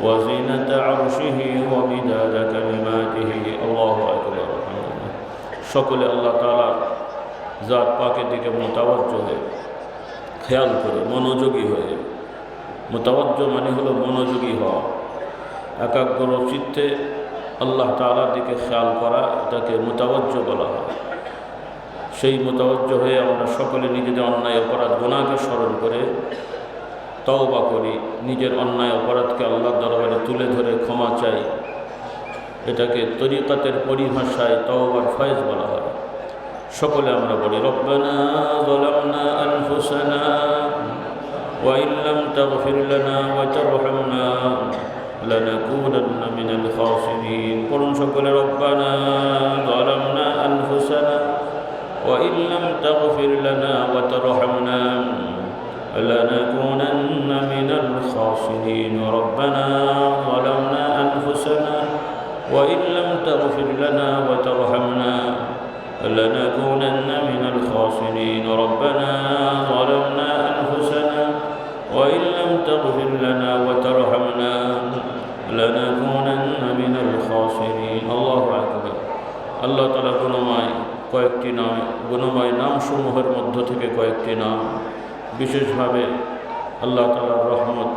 وزنة عرشه ومداد كلماته الله أكبر সকলে আল্লাহ তাআলার জাত পাকের দিকে মুতাওয়াজ্জো হয়ে খেয়াল করে মনোযোগী হয়ে মুতাওয়াজ্জো মানে হলো মনোযোগী হওয়া একাগ্র চিত্তে আল্লাহ তাআলার দিকে খেয়াল করা এটাকে মুতাওয়াজ্জো বলা হয় সেই মুতাওয়াজ্জো হয়ে আমরা সকলে নিজেদের অন্যায় অপরাধ গুনাহকে স্মরণ করে তওবা করি নিজের অন্যায় অপরাধকে আল্লাহর দরবারে তুলে ধরে ক্ষমা চাই এটাকে তরিকাতের পরিভাষায় তওবার ফয়েজ বলা হয় সকলে আমরা বলি রব্বানা যালামনা আনফুসানা ওয়া ইন লাম তাগফির লানা ওয়া তারহামনা লানাকুনান্না মিনাল খাসিরিন পড়ুন সকলে রব্বানা যালামনা আনফুসানা ওয়া ইন লাম তাগফির লানা ওয়া তারহামনা لنكونن من الخاسرين ربنا ظلمنا أنفسنا وإن لم تغفر لنا وترحمنا لنكونن من الخاسرين ربنا ظلمنا أنفسنا وإن لم تغفر لنا وترحمنا لنكونن من الخاسرين الله أكبر الله تعالى গুণময় কয়েকটি নাম গুণময় নামসমূহের মধ্য থেকে কয়েকটি নাম বিশেষভাবে আল্লাহ তাআলার রহমত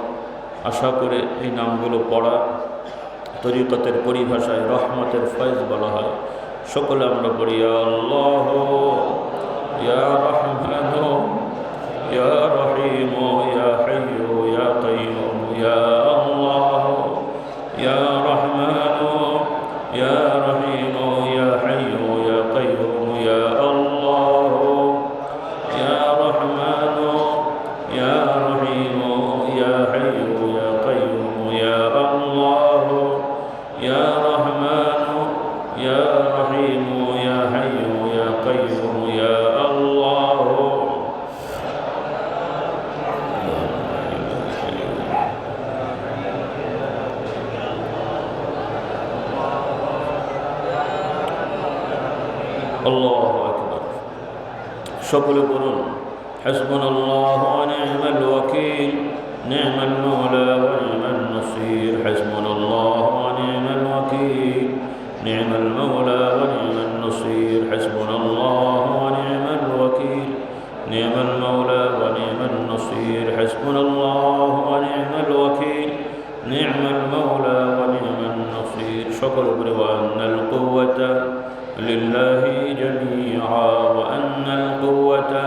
আশা করে এই নামগুলো পড়া তরিকতের পরিভাষায় রহমতের ফয়েজ বলা হয় সকলে আমরা পড়ি আল্লাহ ইয়া রহমান ইয়া রহিম ইয়া হাইয়্যু ইয়া কাইয়্যুম ইয়া আল্লাহ ইয়া রহমান ইয়া রহিম ইয়া হাইয়্যু ইয়া কাইয়্যুম ইয়া আল্লাহ ইয়া রহমান ইয়া রহিম ইয়া হাইয়্যু ইয়া কাইয়্যুম ইয়া আল্লাহ ইয়া রহমান ইয়া রহিম ইয়া হাইয়্যু ইয়া আল্লাহু আকবার। সকলে বলুন হাসবুনাল্লাহু ওয়া নি'মাল ওয়াকিল, নি'মাল মাওলা ওয়া নি'মান নাসির। হাসবুনাল্লাহু ওয়া নি'মাল ওয়াকিল, নি'মাল মাওলা ওয়া নি'মান নাসির। হাসবুনাল্লাহু ওয়া নি'মাল ওয়াকিল, নি'মাল মাওলা ওয়া নি'মান নাসির। হাসবুনাল্লাহু ওয়া নি'মাল ওয়াকিল, নি'মাল মাওলা ওয়া নি'মান নাসির। সকল বলে ওয়া আন্নাল কুওয়াতা লিল্লাহি জামিআ, ওয়া আন্নাল কুওয়াতা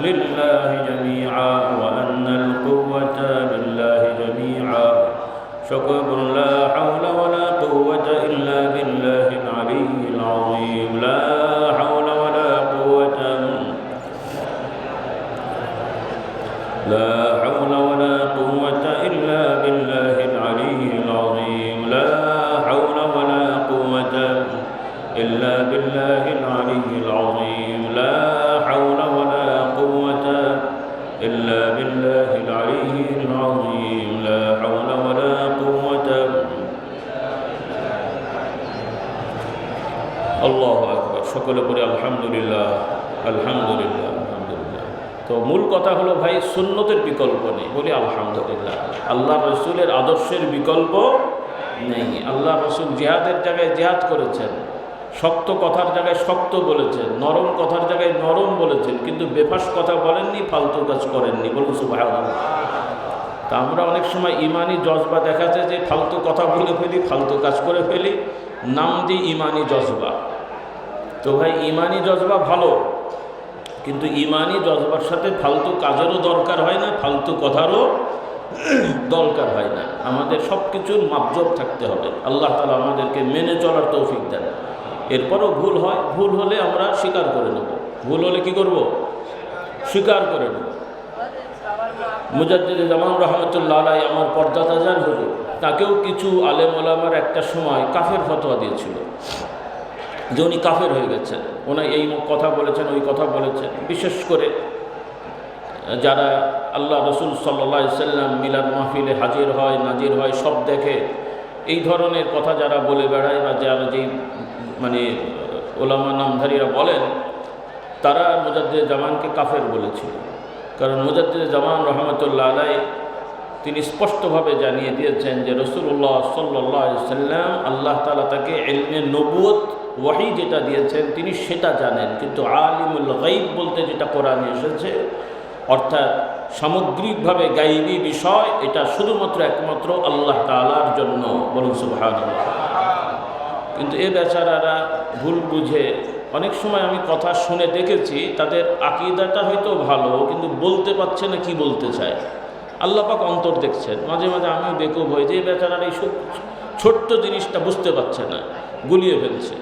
লিল্লাহি জামিআ, ওয়া আন্নাল কুওয়াতা লিল্লাহি জামিআ। সকল বলুন লা হাওলা ওয়া লা কুওয়াতা ইল্লা বিল্লাহিল আলিয়্যিল আযীম। লা হাওলা ওয়া লা কুওয়াতা لا حول ولا قوة إلا بالله العلي العظيم. لا حول ولا قوة إلا بالله العلي العظيم. لا حول ولا قوة إلا بالله العلي العظيم. لا حول ولا قوة. الله أكبر. সকলে বলি আলহামদুলিল্লাহ, আলহামদুলিল্লাহ। তো মূল কথা হলো ভাই, সুন্নতের বিকল্প নেই, বলি আলহামদুলিল্লাহ। আল্লাহ রসুলের আদর্শের বিকল্প নেই। আল্লাহ রসুল জিহাদের জায়গায় জিহাদ করেছেন, শক্ত কথার জায়গায় শক্ত বলেছেন, নরম কথার জায়গায় নরম বলেছেন, কিন্তু বেফাস কথা বলেননি, ফালতু কাজ করেননি। বলুন সুবহানাল্লাহ। তা আমরা অনেক সময় ইমানি জজবা দেখা যায় যে ফালতু কথা বলে ফেলি, ফালতু কাজ করে ফেলি, নাম দিই ইমানি জজবা। তো ভাই ইমানি জজবা ভালো, কিন্তু ইমানি জজবার সাথে ফালতু কাজেরও দরকার হয় না, ফালতু কথারও দরকার হয় না। আমাদের সব কিছুর মাপজোপ থাকতে হবে। আল্লাহ তাআলা আমাদেরকে মেনে চলার তৌফিক দেন। এরপরও ভুল হয়, ভুল হলে আমরা স্বীকার করে নেব। ভুল হলে কি করব? স্বীকার করে নেব। মুজাদ্দিদে জামান রহমতুল্লাহ আলাইহি, আমার পর্দাদা যান হুজুর, তাকেও কিছু আলেম ওলামার একটা সময় কাফের ফতোয়া দিয়েছিল যে উনি কাফের হয়ে গেছেন, ওনার এই কথা বলেছেন, ওই কথা বলেছেন। বিশেষ করে যারা আল্লাহ রসুল সাল্লাল্লাহু আলাইহি সাল্লাম মিলাদ মাহফিলে হাজির হয়, নাজির হয়, সব দেখে, এই ধরনের কথা যারা বলে বেড়ায় বা যারা যেই মানে ওলামা নামধারীরা বলেন, তারা মুজাদ্দিদে জামানকে কাফের বলেছিল। কারণ মুজাদ্দিদে জামান রহমতুল্লাহ আলাইহি তিনি স্পষ্টভাবে জানিয়ে দিয়েছেন যে রাসূলুল্লাহ সাল্লাল্লাহু আলাইহি সাল্লাম, আল্লাহ তাআলা তাকে ইলমে নবুয়ত ওয়াহী যেটা দিয়েছেন তিনি সেটা জানেন, কিন্তু আলিমুল গায়ব বলতে যেটা কোরআনে এসেছে, অর্থাৎ সামগ্রিকভাবে গায়বী বিষয়, এটা শুধুমাত্র একমাত্র আল্লাহ তাআলার জন্য। বলুন সুবহানাল্লাহ। কিন্তু এ বেচারারা ভুল বুঝে, অনেক সময় আমি কথা শুনে দেখেছি, তাদের আকীদাটা হয়তো ভালো, কিন্তু বলতে পারছে না কি বলতে চায়। আল্লাহ পাক অন্তর দেখছেন। মাঝে মাঝে আমি বেকুব হই যে বেচারারা এই ছোট্ট জিনিসটা বুঝতে পারছে না, গুলিয়ে ফেলছে।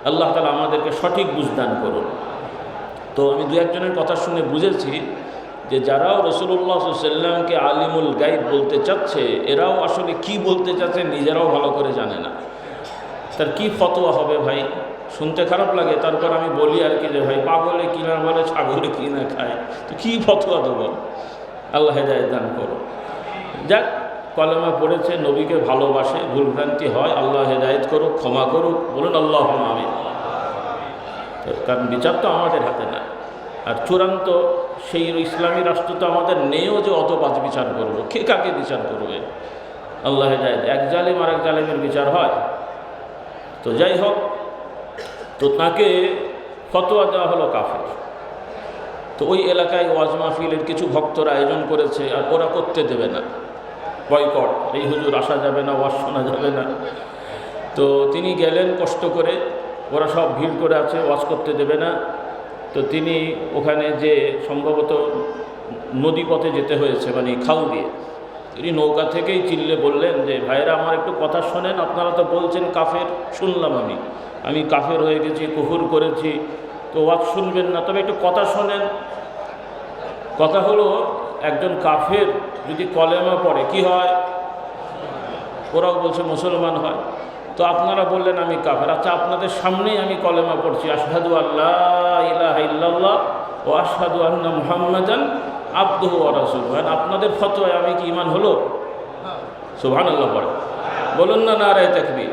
আল্লাহ তাআলা আমাদেরকে সঠিক বুঝদান করুন। তো আমি দু একজনের কথা শুনে বুঝেছি যে যারাও রাসূলুল্লাহ সাল্লাল্লাহু আলাইহি সাল্লামকে আলিমুল গায়ব বলতে চাচ্ছে, এরাও আসলে কি বলতে চাচ্ছে নিজেরাও ভালো করে জানে না। তার কি ফতোয়া হবে ভাই? শুনতে খারাপ লাগে, তারপর আমি বলি আর কি যে ভাই পাগলে কিনা বলে, ছাগলে কিনা খায়, তো কি ফতোয়া দেবো? আল্লাহ হেদায়েত দান করো। যাক, কলেমা পড়েছে, নবীকে ভালোবাসে, ভুলভ্রান্তি হয়, আল্লাহ হেদায়েত করুক, ক্ষমা করুক। বলুন আল্লাহুম্মা আমিন। কারণ বিচার তো আমাদের হাতে না, আর চূড়ান্ত সেই ইসলামী রাষ্ট্র তো আমাদের নেইও যে অত বাজ বিচার করবো। কে কাকে বিচার করবে? আল্লাহ হেদায়েত। এক জালিম আর এক জালিমের বিচার হয়? তো যাই হোক, তো তাকে ফতোয়া দেওয়া হলো কাফের। তো ওই এলাকায় ওয়াজ মাহফিলের কিছু ভক্তরা আয়োজন করেছে, আর ওরা করতে দেবে না, বয়কট, এই হুজুর আসা যাবে না, ওয়াজ শোনা যাবে না। তো তিনি গেলেন কষ্ট করে, ওরা সব ভিড় করে আছে, ওয়াজ করতে দেবে না। তো তিনি ওখানে যে সম্ভবত নদী পথে যেতে হয়েছে, মানে খাল দিয়ে, তিনি নৌকা থেকেই চিল্লে বললেন যে ভাইরা আমার একটু কথা শোনেন, আপনারা তো বলছেন কাফের, শুনলাম আমি কাফের হয়ে গেছি, কুফর করেছি, তো ওয়াজ শুনবেন না, তবে একটু কথা শোনেন। কথা হলো, একজন কাফের যদি কলেমা পড়ে কি হয়? ওরাও বলছে মুসলমান হয়। তো আপনারা বললেন আমি কাফের, আচ্ছা আপনাদের সামনেই আমি কলেমা পড়ছি, আশহাদু আল্লা ইলাহা ইল্লাল্লাহ ওয়া আশহাদু আন্না মুহাম্মাদান আবদুহু ওয়া রাসূলুহু, আপনাদের ফতোয়ায় আমি কি ঈমান হলো? সুবহানাল্লাহ পড়ে বলুন না, নারায়ে তাকবীর।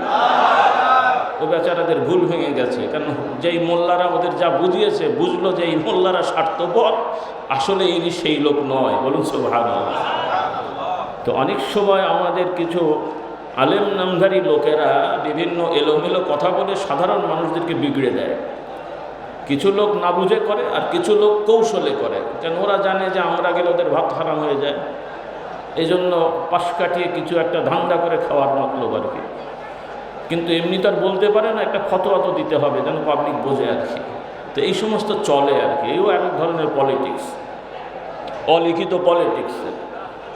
ও বেচারাদের ভুল ভেঙে গেছে, কারণ যেই মোল্লারা ওদের যা বুঝিয়েছে, বুঝলো যে এই মোল্লারা স্বার্থপর, আসলে ইনি সেই লোক নয়। বলুন সুবহানাল্লাহ। তো অনেক সময় আমাদের কিছু আলেম নামধারী লোকেরা বিভিন্ন এলোমেলো কথা বলে সাধারণ মানুষদেরকে বিগড়ে দেয়। কিছু লোক না বুঝে করে, আর কিছু লোক কৌশলে করে, কেন ওরা জানে যে আমরা গেলে ওদের ভাত হারাম হয়ে যায়, এই জন্য পাশ কাটিয়ে কিছু একটা ধান্দা করে খাওয়ার মতলব আর কি। কিন্তু এমনি তো আর বলতে পারে না, একটা ফতোয়া তো দিতে হবে যেন পাবলিক বোঝে আর কি। তো এই সমস্ত চলে আর কি, এও এক ধরনের পলিটিক্স, অলিখিত পলিটিক্স।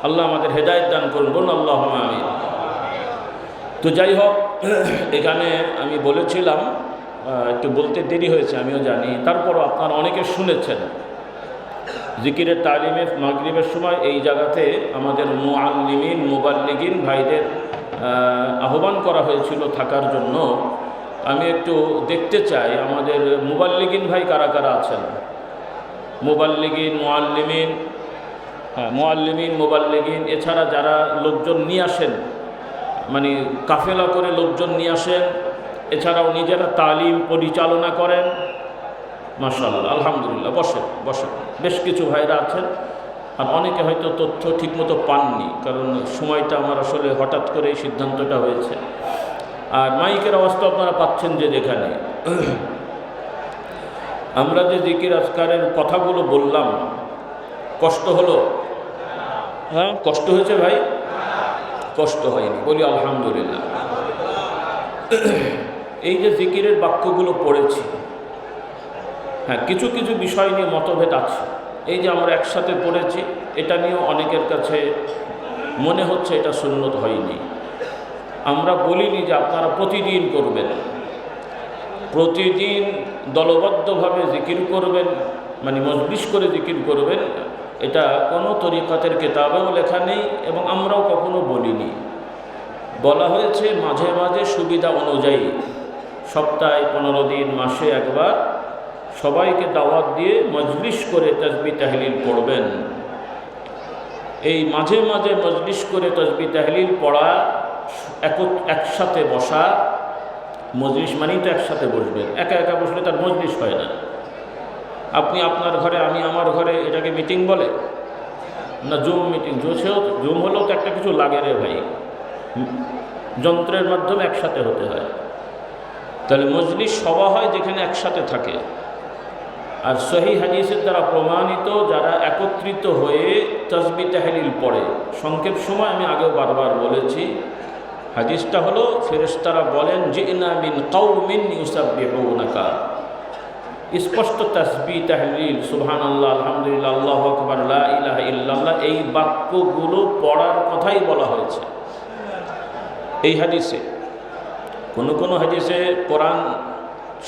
আল্লাহ আমাদের হেদায়েত দান করুন, বলুন আল্লাহুম্মা আমিন। তো যাই হোক, এখানে আমি বলেছিলাম, একটু বলতে দেরি হয়েছে আমিও জানি, তারপরও আপনারা অনেকে শুনেছেন জিকিরের তালিমে মাগরিবের সময় এই জায়গাতে আমাদের মুআল্লিমিন মুবাল্লিগিন ভাইদের আহ্বান করা হয়েছিল থাকার জন্য। আমি একটু দেখতে চাই আমাদের মুবাল্লিগিন ভাই কারা কারা আছেন। মুবাল্লিগিন, মুআল্লিমিন, মুআল্লিমিন মুবাল্লিগিন, এছাড়া যারা লোকজন নিয়ে আসেন, মানে কাফেলা করে লোকজন নিয়ে আসেন, এছাড়াও নিজেরা তালিম পরিচালনা করেন। মাশাআল্লাহ, আলহামদুলিল্লাহ। বসেন বসেন, বেশ কিছু ভাইরা আছেন। আর অনেকে হয়তো তথ্য ঠিকমতো পাননি, কারণ সময়টা আমার আসলে হঠাৎ করে এই সিদ্ধান্তটা হয়েছে। আর মাইকের অবস্থা আপনারা পাচ্ছেন যে যেখানে আমরা যে জিকির আজকারের কথাগুলো বললাম, কষ্ট হলো? হ্যাঁ, কষ্ট হয়েছে ভাই? কষ্ট হয়নি, বলি আলহামদুলিল্লাহ। এই যে জিকিরের বাক্যগুলো পড়েছি, হ্যাঁ, কিছু কিছু বিষয় নিয়ে মতভেদ আছে। এই যে আমরা একসাথে পড়েছি, এটা নিয়েও অনেকের কাছে মনে হচ্ছে এটা সুন্নত হয়নি। আমরা বলিনি যে আপনারা প্রতিদিন করবেন, প্রতিদিন দলবদ্ধভাবে জিকির করবেন, মানে মজলিস করে জিকির করবেন, এটা কোনো তরিকাতের কিতাবেও লেখা নেই এবং আমরাও কখনো বলিনি। বলা হয়েছে মাঝে মাঝে সুবিধা অনুযায়ী সপ্তাহে 15 দিন, মাসে একবার সবাইকে দাওয়াত দিয়ে মজলিস করে তাসবিহ তাহলিল পড়বেন। এই মাঝে মাঝে মজলিস করে তাসবিহ তাহলিল পড়া, একসাথে বসা, মজলিস মানেই তো একসাথে বসবেন, একা একা বসলে তার মজলিস হয় না। আপনি আপনার ঘরে, আমি আমার ঘরে, এটাকে মিটিং বলে না? জুম মিটিং, জুম হলেও তো একটা কিছু লাগে রে ভাই, যন্ত্রের মাধ্যমে একসাথে হতে হয়। তাহলে মজলিস সভা হয় যেখানে একসাথে থাকে। আর সহিহ হাদিসের দ্বারা প্রমাণিত যারা একত্রিত হয়ে তাসবিহ তাহলিল পড়ে, সংক্ষেপ সময় আমি আগেও বারবার বলেছি, হাদিসটা হলো ফেরেশতারা বলেন জিনা মিন কওমিন ইউসাব্বিহুনাকা। স্পষ্ট তাসবিহ তাহলিল, সুবহানাল্লাহ, আলহামদুলিল্লাহ, আল্লাহু আকবার, লা ইলাহা ইল্লাল্লাহ, এই বাক্যগুলো পড়ার কথাই বলা হয়েছে এই হাদিসে। কোনো হাদিসে কোরআন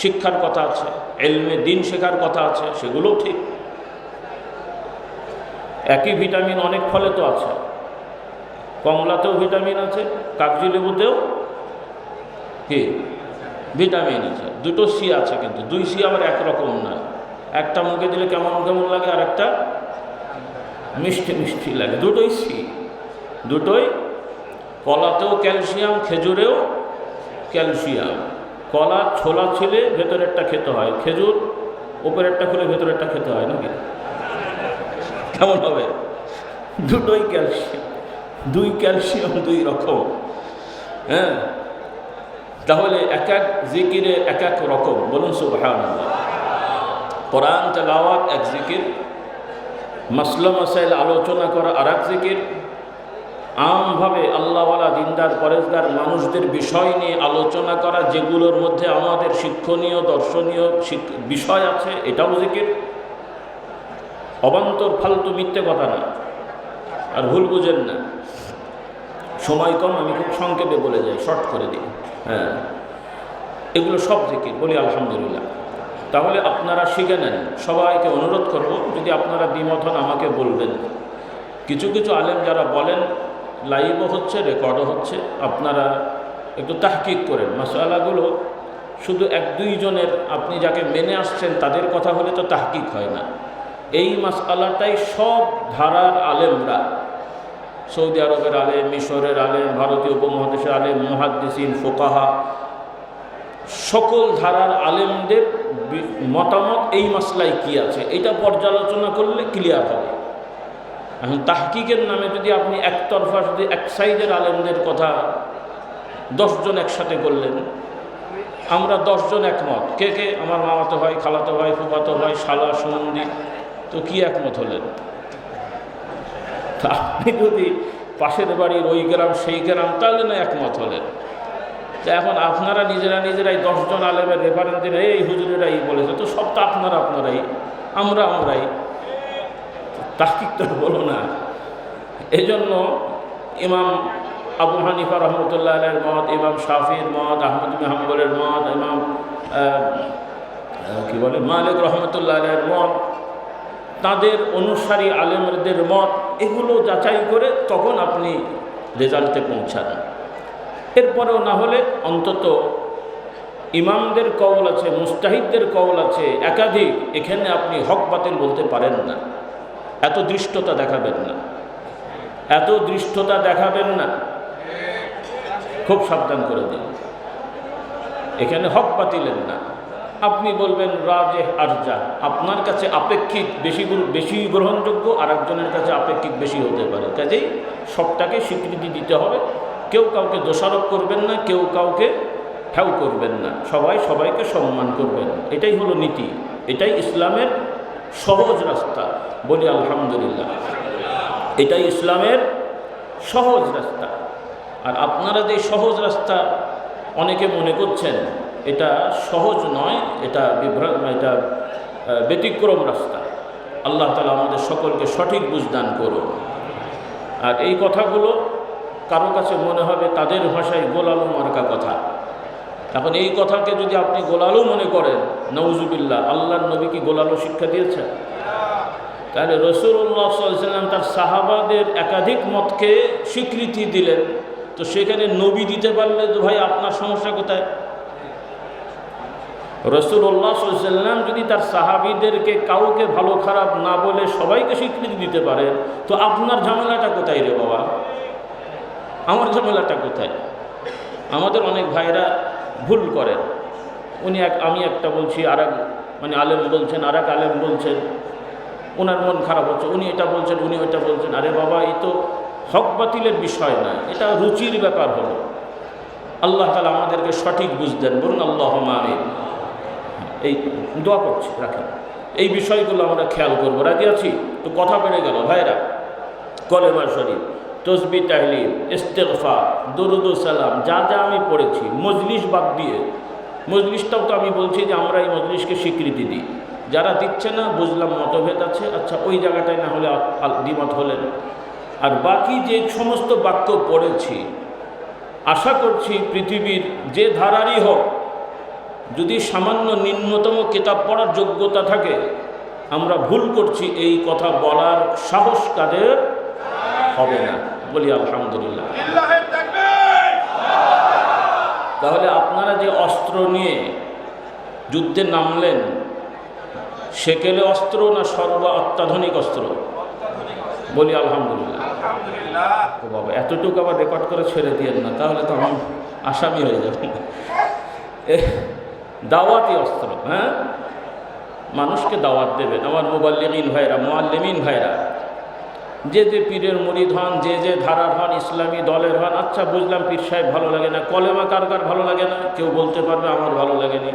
শিক্ষার কথা আছে, ইলমে দ্বীন শেখার কথা আছে, সেগুলোও ঠিক। একই ভিটামিন অনেক ফলে তো আছে, কমলাতেও ভিটামিন আছে, কাগজি লেবুতেও কি ভিটামিন আছে, দুটো সি আছে, কিন্তু দুই সি আবার একরকম না। একটা মুখে দিলে কেমন কেমন লাগে, আর একটা মিষ্টি মিষ্টি লাগে, দুটোই সি, দুটোই। কলাতেও ক্যালসিয়াম, খেজুরেও ক্যালসিয়াম। কলা ছোলা ছিলে ভেতরেরটা খেতে হয়, খেজুর উপরেরটা খুলে ভেতরেরটা খেতে হয় নাকি? কেমন হবে? দুটোই ক্যালসিয়াম, দুই ক্যালসিয়াম দুই রকম। হ্যাঁ, তাহলে এক এক জিকিরে এক এক রকম, বলুন সুবহানাল্লাহ। কোরআন তেলাওয়াত এক জিকির, মাসলা মাসাইল আলোচনা করা আর এক জিকির, আমভাবে আল্লাহওয়ালা দিনদার পরেজগার মানুষদের বিষয় নিয়ে আলোচনা করা, যেগুলোর মধ্যে আমাদের শিক্ষণীয় দর্শনীয় বিষয় আছে, এটাও জিকির। অবান্তর ফালতু মিথ্যে কথা না, আর ভুল বুঝেন না। সময় কম, আমি খুব সংক্ষেপে বলে যাই, শর্ট করে দিই। হ্যাঁ, এগুলো সব জিকির, বলি আলহামদুলিল্লাহ। তাহলে আপনারা শিখে নেন। সবাইকে অনুরোধ করব, যদি আপনারা দ্বিমত হন আমাকে বলবেন। কিছু কিছু আলেম যারা বলেন, লাইভও হচ্ছে, রেকর্ডও হচ্ছে, আপনারা একটু তাহকিক করেন মাসআলাগুলো। শুধু 1-2 জনের, আপনি যাকে মেনে আসছেন তাদের কথা হলে তো তাহকিক হয় না। এই মাসআলাটাই সব ধারার আলেমরা, সৌদি আরবের আলেম, মিশরের আলেম, ভারতীয় উপমহাদেশের আলেম, মুহাদ্দিসিন, ফুকাহা, সকল ধারার আলেমদের মতামত এই মাসলায় কি আছে, এটা পর্যালোচনা করলে ক্লিয়ার হবে। এখন তাহকিকের নামে যদি আপনি একতরফা যদি এক সাইডের আলেমদের কথা 10 জন একসাথে করলেন, আমরা 10 জন একমত, কে কে? আমার মামাতো ভাই, খালাতো ভাই, ফুফাতো ভাই, শালা, সুমন্দি, তো কি একমত হলেন? তা আপনি যদি পাশের বাড়ির ওই গ্রাম সেই গ্রাম, তাহলে না একমত হলেন। তো এখন আপনারা নিজেরাই 10 জন আলেমের রেফারেন্স দিন, এই হুজুরেরাই বলেছে, তো সব তো আপনারাই, আমরাই, তাহকিক তো বলো না। এই জন্য ইমাম আবু হানিফা রহমতুল্লাহ আলাইহির মত, ইমাম শাফির মত, আহমদ বিন হাম্বলের মত, ইমাম মালিক রহমতুল্লাহ আলাইহির মত, তাদের অনুসারী আলেমদের মত, এগুলো যাচাই করে তখন আপনি রেজাল্টে পৌঁছান। এরপরেও না হলে অন্তত ইমামদের কওল আছে, মুস্তাহিদদের কওল আছে একাধিক, এখানে আপনি হক বাতিল বলতে পারেন না। এত দৃষ্টতা দেখাবেন না, খুব সাবধান করে দিন। এখানে হক বাতিলের না, আপনি বলবেন রাজেহ আরজা, আপনার কাছে আপেক্ষিক বেশি গ্রহণযোগ্য, আর একজনের কাছে আপেক্ষিক বেশি হতে পারে। কাজেই সবটাকে স্বীকৃতি দিতে হবে, কেউ কাউকে দোষারোপ করবেন না, কেউ কাউকে ঠেউ করবেন না, সবাইকে সম্মান করবেন। এটাই হলো নীতি, এটাই ইসলামের সহজ রাস্তা। বলি আলহামদুলিল্লাহ, এটাই ইসলামের সহজ রাস্তা। আর আপনারা যে সহজ রাস্তা অনেকে মনে করছেন, এটা সহজ নয়, এটা ব্যতিক্রম রাস্তা। আল্লাহ তাআলা আমাদের সকলকে সঠিক বুঝদান করুন। আর এই কথাগুলো কারো কাছে মনে হবে তাদের ভাষায় গোলালু মার্কা কথা। এখন এই কথাকে যদি আপনি গোলালু মনে করেন, নাউজুবিল্লাহ, আল্লাহর নবী কি গোলালু শিক্ষা দিয়েছেন? তাহলে রাসূলুল্লাহ সাল্লাল্লাহু আলাইহি ওয়াসাল্লাম তার সাহাবাদের একাধিক মতকে স্বীকৃতি দিলেন, তো সেখানে নবী দিতে পারলে তো ভাই আপনার সমস্যা কোথায়? রাসূলুল্লাহ সাল্লাল্লাহু আলাইহি ওয়াসাল্লাম যদি তার সাহাবীদেরকে কাউকে ভালো খারাপ না বলে সবাইকে স্বীকৃতি দিতে পারেন, তো আপনার ঝামেলাটা কোথায় রে বাবা? আমার ঝামেলাটা কোথায়? আমাদের অনেক ভাইরা ভুল করেন। আমি একটা বলছি, আলেম বলছেন, আর এক আলেম বলছেন, ওনার মন খারাপ হচ্ছে, উনি এটা বলছেন, উনি ওইটা বলছেন। আরে বাবা, এই তো হক বাতিলের বিষয় না, এটা রুচির ব্যাপার হলো। আল্লাহ তাআলা আমাদেরকে সঠিক বুঝ দেন, বলুন আল্লাহুম্মা আমিন। এই দোয়া করছি, রাখেন। এই বিষয়গুলো আমরা খেয়াল করবো, রাজি আছি? তো কথা বেড়ে গেল ভাইরা। কলেমা শরীফ, তসবিহ, তাহলিল, ইস্তেগফার, দরুদ ও সালাম, যা আমি পড়েছি, মজলিস বাদ দিয়ে, মজলিসটাও তো আমি বলছি যে আমরা এই মজলিসকে স্বীকৃতি দিই। যারা দিচ্ছে না, বুঝলাম মতভেদ আছে, আচ্ছা ওই জায়গাটায় না হলে দ্বিমত হলেন। আর বাকি যে সমস্ত বাক্য পড়েছি, আশা করছি পৃথিবীর যে ধারারই হোক, যদি সামান্য নিম্নতম কিতাব পড়ার যোগ্যতা থাকে, আমরা ভুল করছি এই কথা বলার সাহস কাদের হবে না। বলি আলহামদুলিল্লাহ। তাহলে আপনারা যে অস্ত্র নিয়ে যুদ্ধে নামলেন, সেকেলে অস্ত্র না অত্যাধুনিক অস্ত্র? বলি আলহামদুলিল্লাহ। ও বাবা, এতটুকু আবার রেকর্ড করে ছেড়ে দিয়েন না, তাহলে তো আমি আসামি হয়ে যাব। দাওয়াতি অস্ত্র, হ্যাঁ, মানুষকে দাওয়াত দেবেন। আমার মুবাল্লিগিন ভাইরা, মুআল্লিমিন ভাইরা, যে পীরের মুরিদ হন, যে ধারার হন, ইসলামী দলের হন, আচ্ছা বুঝলাম পীর সাহেব ভালো লাগে না, কলেমা কার ভালো লাগে না? কেউ বলতে পারবে আমার ভালো লাগেনি।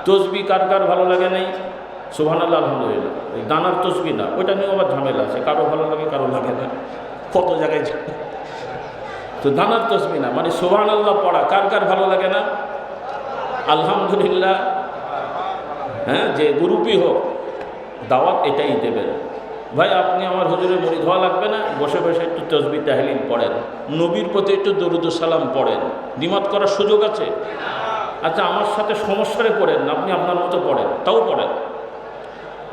তসবি কার ভালো লাগে নাই? সুবহানাল্লাহ, আলহামদুলিল্লাহ। দানার তসবি না, ওইটা নিয়ে আবার ঝামেলা আছে, কারো ভালো লাগে, কারো লাগে না, কত জায়গায়। তো দানার তসবি না মানে সুবহানাল্লাহ পড়া কার ভালো লাগে না? আলহামদুলিল্লাহ। হ্যাঁ, যে গ্রুপই হোক, দাওয়াত এটাই দেবেন। ভাই, আপনি আমার হুজুরের মুরিদ হওয়া লাগবে না, বসে বসে একটু তসবিহ তাহলিল পড়েন, নবীর প্রতি একটু দরুদ ও সালাম পড়েন। দ্বিমত করার সুযোগ আছে? আচ্ছা, আমার সাথে সমস্যারে পড়েন না, আপনি আপনার মতো পড়েন, তাও পড়েন।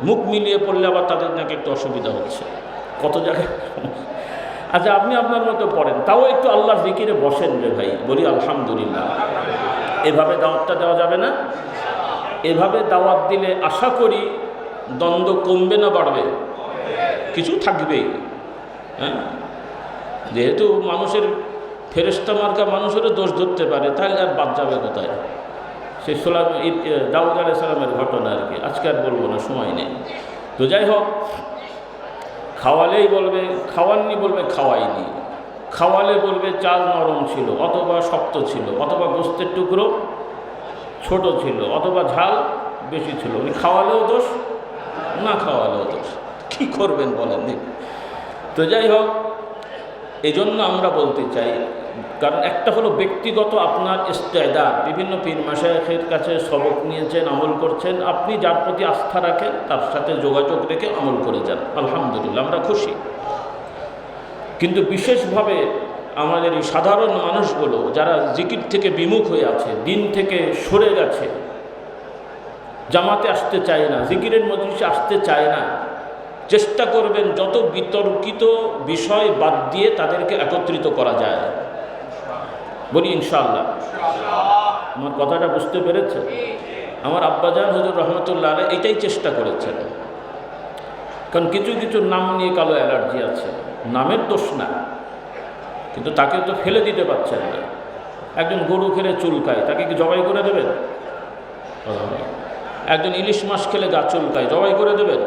মুখ মিলিয়ে পড়লে আবার তাদের নাকি একটু অসুবিধা হচ্ছে, কত জায়গায়। আচ্ছা, আপনি আপনার মতো পড়েন, তাও একটু আল্লাহর জিকিরে বসেন রে ভাই। বলি আলহামদুলিল্লাহ। এভাবে দাওয়াতটা দেওয়া যাবে না? এভাবে দাওয়াত দিলে আশা করি দ্বন্দ্ব কমবে না বাড়বে? কিছু থাকবেই। হ্যাঁ, যেহেতু মানুষের ফেরেশতা মার্কা মানুষেরও দোষ ধরতে পারে, তাহলে আর বাদ যাবে কোথায়? সেই দাউদ আলাইহিস সালামের ঘটনা আর কি, আজকে আর বলবো না, সময় নেই। তো যাই হোক, খাওয়ালেই বলবে খাওয়াননি, বলবে খাওয়াইনি। খাওয়ালে বলবে চাল নরম ছিল অথবা শক্ত ছিল, অথবা গোস্তের টুকরো ছোট ছিল, অথবা ঝাল বেশি ছিল। উনি খাওয়ালেও দোষ, না খাওয়ালেও দোষ, কী করবেন বলেন দেখি। তো যাই হোক, এই জন্য আমরা বলতে চাই, কারণ একটা হলো ব্যক্তিগত আপনার ইস্তেদাদ, বিভিন্ন পীর মাশায়েখের কাছে সবক নিয়েছেন, আমল করছেন, আপনি যার প্রতি আস্থা রাখেন তার সাথে যোগাযোগ রেখে আমল করে যান, আলহামদুলিল্লাহ, আমরা খুশি। কিন্তু বিশেষভাবে আমাদের এই সাধারণ মানুষগুলো যারা জিকির থেকে বিমুখ হয়ে আছে, দিন থেকে সরে গেছে, জামাতে আসতে চায় না, জিকিরের মজলিসে আসতে চায় না, চেষ্টা করবেন যত বিতর্কিত বিষয় বাদ দিয়ে তাদেরকে একত্রিত করা যায়। বলি ইনশাআল্লাহ। আমার কথাটা বুঝতে পেরেছে? আমার আব্বাজান হুজুর রহমতুল্লাহ আলাইহি এটাই চেষ্টা করেছেন। কারণ কিছু কিছু নাম নিয়ে কালো অ্যালার্জি আছে, নামের দোষ না, কিন্তু তাকে তো ফেলে দিতে পারছেন না। একজন গরু খেলে চুলকায়, তাকে কি জবাই করে দেবেন? একজন ইলিশ মাছ খেলে গা চুলকায়, জবাই করে দেবেন?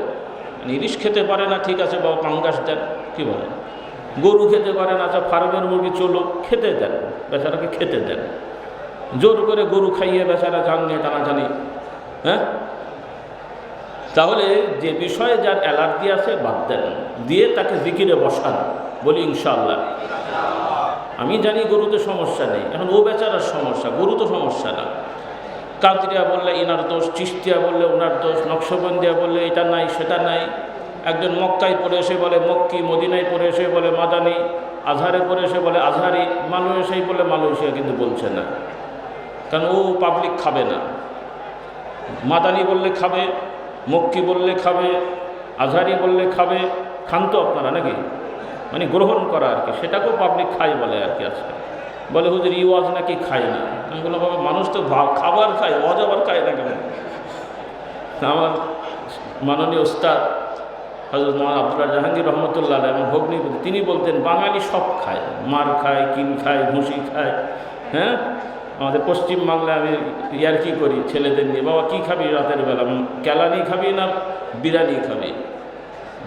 ইলিশ খেতে পারে না, ঠিক আছে বাবা পাঙ্গাস দেন, কী বলেন? গরু খেতে পারে না, আচ্ছা ফার্মের মুরগি চলো, খেতে দেন, বেচারাকে খেতে দেন। জোর করে গরু খাইয়ে বেচারা জান নিয়ে টানাটানি, হ্যাঁ? তাহলে যে বিষয়ে যার অ্যালার্জি আছে বাদ দেন, দিয়ে তাকে জিকিরে বসান। বলি ইনশাআল্লাহ। আমি জানি গরুতে সমস্যা নেই, এখন ও বেচারার সমস্যা, গরু তো সমস্যা না। কাদরিয়া বললে ইনার দোষ, চিশতিয়া বললে ওনার দোষ, নকশবন্দিয়া বললে এটা নাই সেটা নাই। একজন মক্কায় পড়ে এসে বলে মক্কি, মদিনায় পড়ে এসে বলে মাদানি, আজহারে পড়ে এসে বলে আজহারি, মালয়েশিয়ায় বলে মালয়েশিয়া, কিন্তু বলছে না, কারণ ও পাবলিক খাবে না। মাদানি বললে খাবে, মক্কি বললে খাবে, আজহারি বললে খাবে, খান তো আপনারা নাকি, মানে গ্রহণ করা আর কি, সেটাকেও পাবলিক খায় বলে আর কি। আজকে বলে হুজুর ই ওয়াজ নাকি খায় না। আমি বললাম বাবা, মানুষ তো খাবার খায়, ওয়াজ আবার খায় না কেন? আমার মাননীয় ওস্তাদ হযরত মাওলানা আব্দুল্লাহ জাহাঙ্গীর রহমতুল্লাহ আলাইহি, আমার ভগ্নী, তিনি বলতেন বাঙালি সব খায়, মার খায়, কিল খায়, ভুসি খায়। হ্যাঁ, আমাদের পশ্চিম বাংলায় আমি ইয়ার্কি করি ছেলেদের নিয়ে, বাবা কী খাবি রাতের বেলা, কেলানি খাবি না বিরিয়ানি খাবি?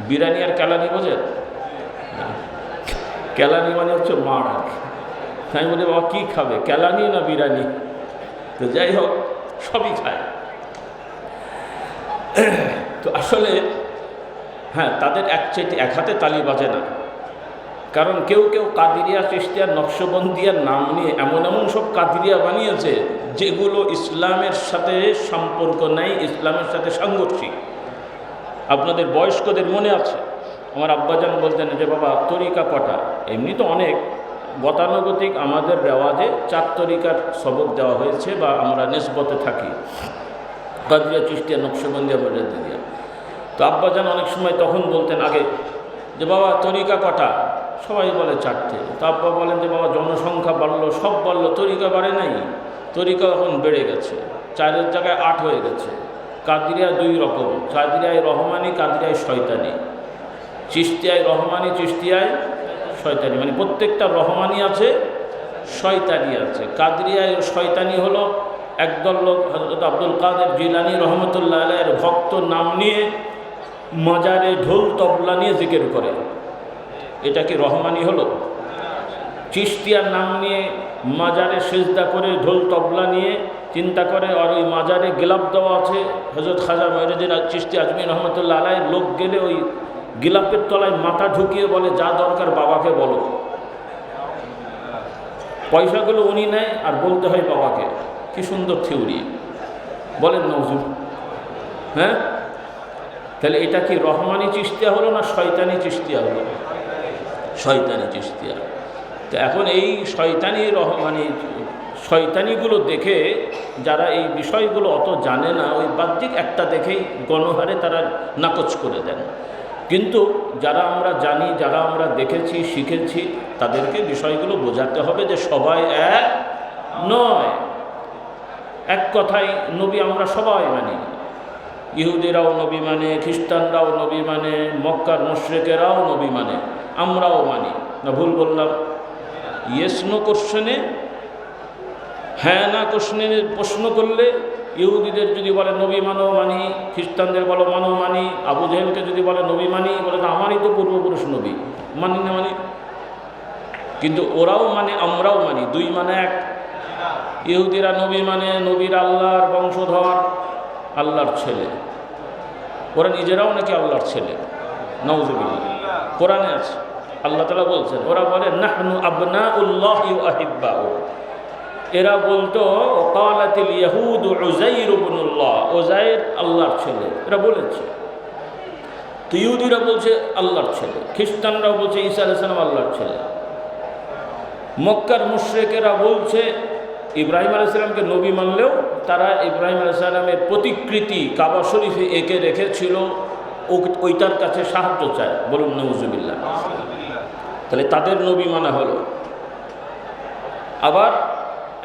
বিরিয়ানি আর কেলানি বোঝেন? কেলানি মানে হচ্ছে মার আর কি। আমি বলি বাবা কী খাবে, কেলানি না বিরিয়ানি? তো যাই হোক, সবই খায়। তো আসলে হ্যাঁ, তাদের এক হাতে তালি বাজে না। কারণ কেউ কেউ কাদিরিয়া, চিশতিয়া, নকশবন্দিয়ার নাম নিয়ে এমন এমন সব কাদিরিয়া বানিয়েছে যেগুলো ইসলামের সাথে সম্পর্ক নেই, ইসলামের সাথে সাংঘর্ষিক। আপনাদের বয়স্কদের মনে আছে, আমার আব্বাজান বলতেন যে বাবা তরিকা কটা? এমনি তো অনেক, গতানুগতিক আমাদের রেওয়াজে 4 তরিকার সবক দেওয়া হয়েছে বা আমরা নিসবতে থাকি, কাদিরিয়া, চিশতিয়া, নকশবন্দিয়া, মুজাদ্দিদিয়া। তো আব্বাজান অনেক সময় তখন বলতেন আগে যে বাবা তরিকা কটা? সবাই বলে 4টে। তো আব্বা বলেন যে বাবা জনসংখ্যা বাড়লো, সব বাড়লো, তরিকা বাড়ে নাই, তরিকা এখন বেড়ে গেছে, 4-এর জায়গায় 8 হয়ে গেছে। কাদিরিয়া 2 রকম, কাদিরিয়ায় রহমানি, কাদিরিয়ায় শয়তানি। চিশতিয়ায় রহমানি, চিশতিয়ায় শয়তানি, মানে প্রত্যেকটা রহমানি আছে, শয়তানি আছে। কাদিরিয়ায় শয়তানি হলো একদল লোক হযরত আব্দুল কাদের জিলানী রহমতুল্লাহ আলাইহির ভক্ত নাম নিয়ে মাজারে ঢোল তবলা নিয়ে জিকির করে, এটা কি রহমানি হলো? চিশতিয়ার নাম নিয়ে মাজারে সেজদা করে ঢোল তবলা নিয়ে চিন্তা করে, আর ওই মাজারে গিলাপ দেওয়া আছে হযরত খাজা মঈনুদ্দিন চিশতি আজমি রহমতুল্লাহ আলাইহি, লোক গেলে ওই গিলাপের তলায় মাথা ঢুকিয়ে বলে যা দরকার বাবাকে বলো। পয়সাগুলো উনি নেয় আর বলতে হয় বাবাকে। কি সুন্দর থিওরি, বলেন নজরুল। হ্যাঁ, তাহলে এটা কি রহমানি চিশতিয়া হলো না শয়তানি চিশতিয়া হলো? শয়তানি চিশতিয়া। তো এখন এই শয়তানি রহমানি শয়তানিগুলো দেখে যারা এই বিষয়গুলো অত জানে না, ওই বাহ্যিক একটা দেখেই গণহারে তারা নাকচ করে দেন। কিন্তু যারা আমরা জানি, যারা আমরা দেখেছি, শিখেছি, তাদেরকে বিষয়গুলো বোঝাতে হবে যে সবাই এক নয়। এক কথায় নবী আমরা সবাই মানি, ইহুদিরাও নবী মানে, খ্রিস্টানরাও নবী মানে, মক্কার মুশরিকেরাও নবী মানে, আমরাও মানি না? ভুল বললাম? ইয়েস নো কোশ্চেনে হ্যাঁ না প্রশ্ন করলে ইহুদিদের যদি বলে নবী মানো মানি, খ্রিস্টানদের বলো মানো মানি, আবু জেহেলকে যদি বলে নবী মানি, বলে না আমারই তো পূর্বপুরুষ নবী, মানি না মানি। কিন্তু ওরাও মানে আমরাও মানি, দুই মানে এক। ইহুদিরা নবী মানে নবীর আল্লাহর বংশধর, আল্লাহর ছেলে। ওরা নিজেরাও নাকি আল্লাহর ছেলে, নাউজুবিল্লাহ। কোরআনে আছে, আল্লাহ তাআলা বলছেন, ওরা বলে নাহনু আবনাউল্লাহি ওয়া আহিব্বাউ। এরা বলতো ক্বালাতিল ইয়াহুদ উযাইর ইবনুল্লাহ, উযাইর আল্লাহর ছেলে, এরা বলেছে। তো ইহুদিরা বলছে আল্লাহর ছেলে, খ্রিস্টানরাও বলছে ঈসা আলাইহিস সালাম আল্লাহর ছেলে। মক্কার মুশরিকেরা বলছে ইব্রাহিম আলাইহিস সালামকে নবী মানলেও তারা ইব্রাহিম আলাইহিস সালামের প্রতিকৃতি কাবা শরীফে এঁকে রেখেছিল, ওইটার কাছে সাহায্য চায়। বলুন নাউজুবিল্লাহ। তাহলে তাদের নবী মানা হলো। আবার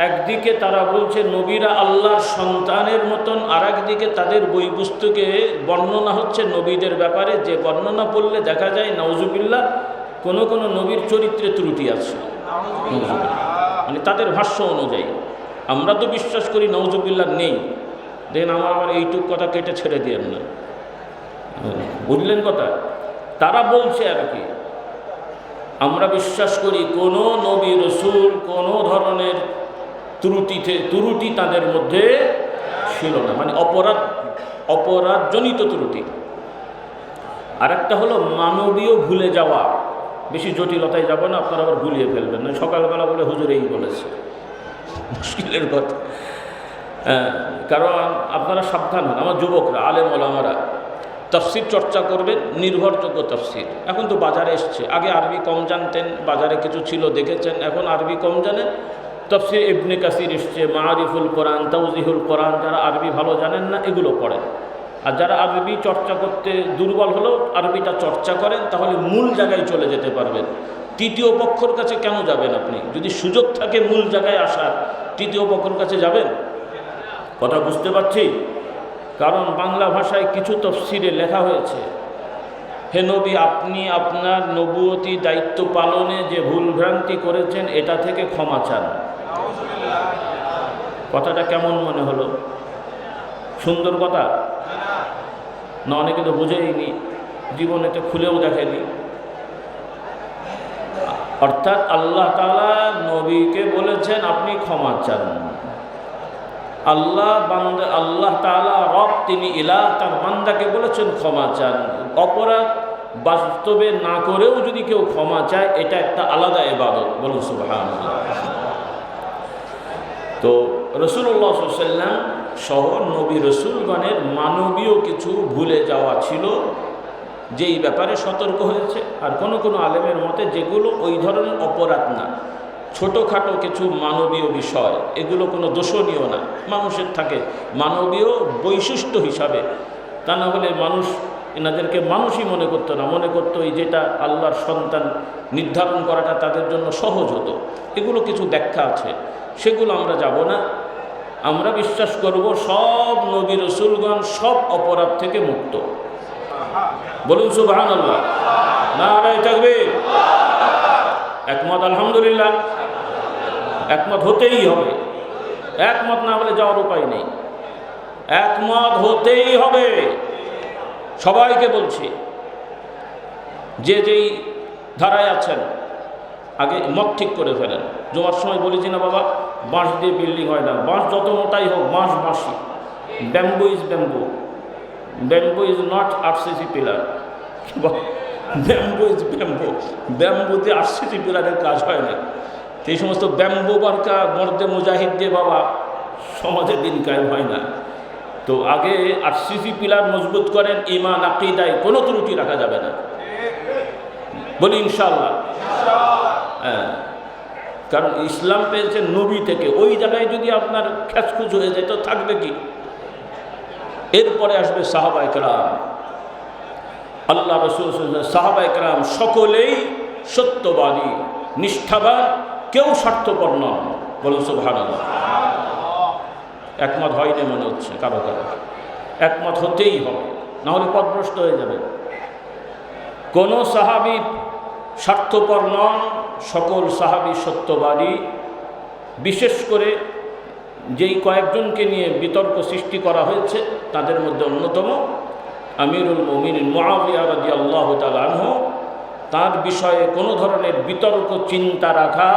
একদিকে তারা বলছে নবীরা আল্লাহর সন্তানের মতন, আর একদিকে তাদের বই পুস্তকে বর্ণনা হচ্ছে নবীদের ব্যাপারে, যে বর্ণনা পড়লে দেখা যায় নাউজুবিল্লাহ কোনো কোনো নবীর চরিত্রে ত্রুটি আছে। মানে তাদের ভাষ্য অনুযায়ী আমরা তো বিশ্বাস করি নাউজুবিল্লাহ নেই। দেখেন আমার আবার এইটুক কথা কেটে ছেড়ে দিয়েন না, বুঝলেন কথা? তারা বলছে আর কি, আমরা বিশ্বাস করি কোনো নবী রসুল কোনো ধরনের ত্রুটি তাদের মধ্যে ছিল না, মানে অপরাধজনিত ত্রুটি। আর একটা হলো মানবীয় ভুলে যাওয়া। বেশি জটিলতায় যাব না, আপনারা আবার ভুলিয়ে ফেলবেন না। সকালবেলা বলে হুজুর এই বলেছে, মুশকিলের কথা। কারণ আপনারা সাবধান হন, আমার যুবকরা, আলেম ওলামারা তাফসির চর্চা করবেন, নির্ভরযোগ্য তাফসির। এখন তো বাজারে এসছে, আগে আরবি কম জানতেন, বাজারে কিছু ছিল দেখেছেন, এখন আরবি কম জানেন। তাফসির ইবনে কাসির এসছে, মাআরিফুল কোরআন, তাওজিহুল কোরআন, যারা আরবি ভালো জানেন না এগুলো পড়েন। আর যারা আরবি চর্চা করতে দুর্বল হলেও আরবিটা চর্চা করেন, তাহলে মূল জায়গায় চলে যেতে পারবেন। তৃতীয় পক্ষর কাছে কেন যাবেন আপনি? যদি সুযোগ থাকে মূল জায়গায় আসার, তৃতীয় পক্ষর কাছে যাবেন? কথা বুঝতে পারছি? কারণ বাংলা ভাষায় কিছু তাফসিরে লেখা হয়েছে, হে নবী আপনি আপনার নবুয়তি দায়িত্ব পালনে যে ভুলভ্রান্তি করেছেন এটা থেকে ক্ষমা চান। কথাটা কেমন মনে হলো? সুন্দর কথা না? অনেকে তো বুঝেইনি, জীবনে তো খুলেও দেখেনি। অর্থাৎ আল্লাহ তাআলা নবীকে বলেছেন আপনি ক্ষমা চান। আল্লাহ তাআলা রব, তিনি ইলাহ, তার বান্দাকে বলেছেন ক্ষমা চান। অপরাধ বাস্তবে না করেও যদি কেউ ক্ষমা চায়, এটা একটা আলাদা ইবাদত। বলুন সুবহানাল্লাহ। তো রাসূলুল্লাহ সাল্লাল্লাহু আলাইহি ওয়াসাল্লাম সহ নবী রসুলগণের মানবীয় কিছু ভুলে যাওয়া ছিল, যেই ব্যাপারে সতর্ক হয়েছে। আর কোনো কোনো আলেমের মতে যেগুলো ওই ধরনের অপরাধ না, ছোটোখাটো কিছু মানবীয় বিষয়, এগুলো কোনো দোষণীয় না, মানুষের থাকে মানবীয় বৈশিষ্ট্য হিসাবে। তা না হলে মানুষ এনাদেরকে মানুষই মনে করতো না, মনে করতো এই যেটা আল্লাহর সন্তান নির্ধারণ করাটা তাদের জন্য সহজ হতো। এগুলো কিছু ব্যাখ্যা আছে, সেগুলো আমরা যাব না। আমরা বিশ্বাস করব সব নবী রসুলগণ সব অপরাধ থেকে মুক্ত। বলুন সুবহানাল্লাহ, নারায়ে তাকবীর। একমত? আলহামদুলিল্লাহ। একমত হতেই হবে, একমত না হলে যাওয়ার উপায় নেই। একমত হতেই হবে। সবাইকে বলছি, যে যেই ধারায় আছেন আগে মত ঠিক করে ফেলেন। জমার সময় বলেছি না বাবা, বাঁশ দিয়ে বিল্ডিং হয় না, বাঁশ যত মোটাই হোক, বাঁশ বাঁশই। Bamboo is bamboo, bamboo is not RCC pillar. Bamboo is bamboo, bamboo দিয়ে আরসিসি পিলারের কাজ হয় না। এই সমস্ত ব্যাম্বু বারকা মর্দে মুজাহিদ দিয়ে বাবা সমাজে দিন কায়েম হয় না। তো আগে আরসিসি পিলার মজবুত করেন, ঈমান আকীদায় কোনো ত্রুটি রাখা যাবে না। বলি ইনশাআল্লাহ। হ্যাঁ, কারণ ইসলাম পেয়েছে নবী থেকে, ওই জায়গায় যদি আপনার খ্যাচখুচ হয়ে যায় তো থাকবে কি? এরপরে আসবে সাহাবায়ে কেরাম, আল্লাহ রাসূল সাহাবায়ে কেরাম সকলেই সত্যবাদী, নিষ্ঠাবান, কেউ স্বার্থপর নন। বলুন সুবহানাল্লাহ। একমত হয়নি মনে হচ্ছে কারো কারো। একমত হতেই হবে, না হলে পথভ্রষ্ট হয়ে যাবে। কোন সাহাবী স্বার্থপর নন, সকল সাহাবী সত্যবাদী। বিশেষ করে যেই কয়েকজনকে নিয়ে বিতর্ক সৃষ্টি করা হয়েছে তাদের মধ্যে অন্যতম আমিরুল মুমিনিন মুআবিয়া রাদিয়াল্লাহু তাআলা আনহু। তার বিষয়ে কোনো ধরনের বিতর্ক চিন্তা রাখা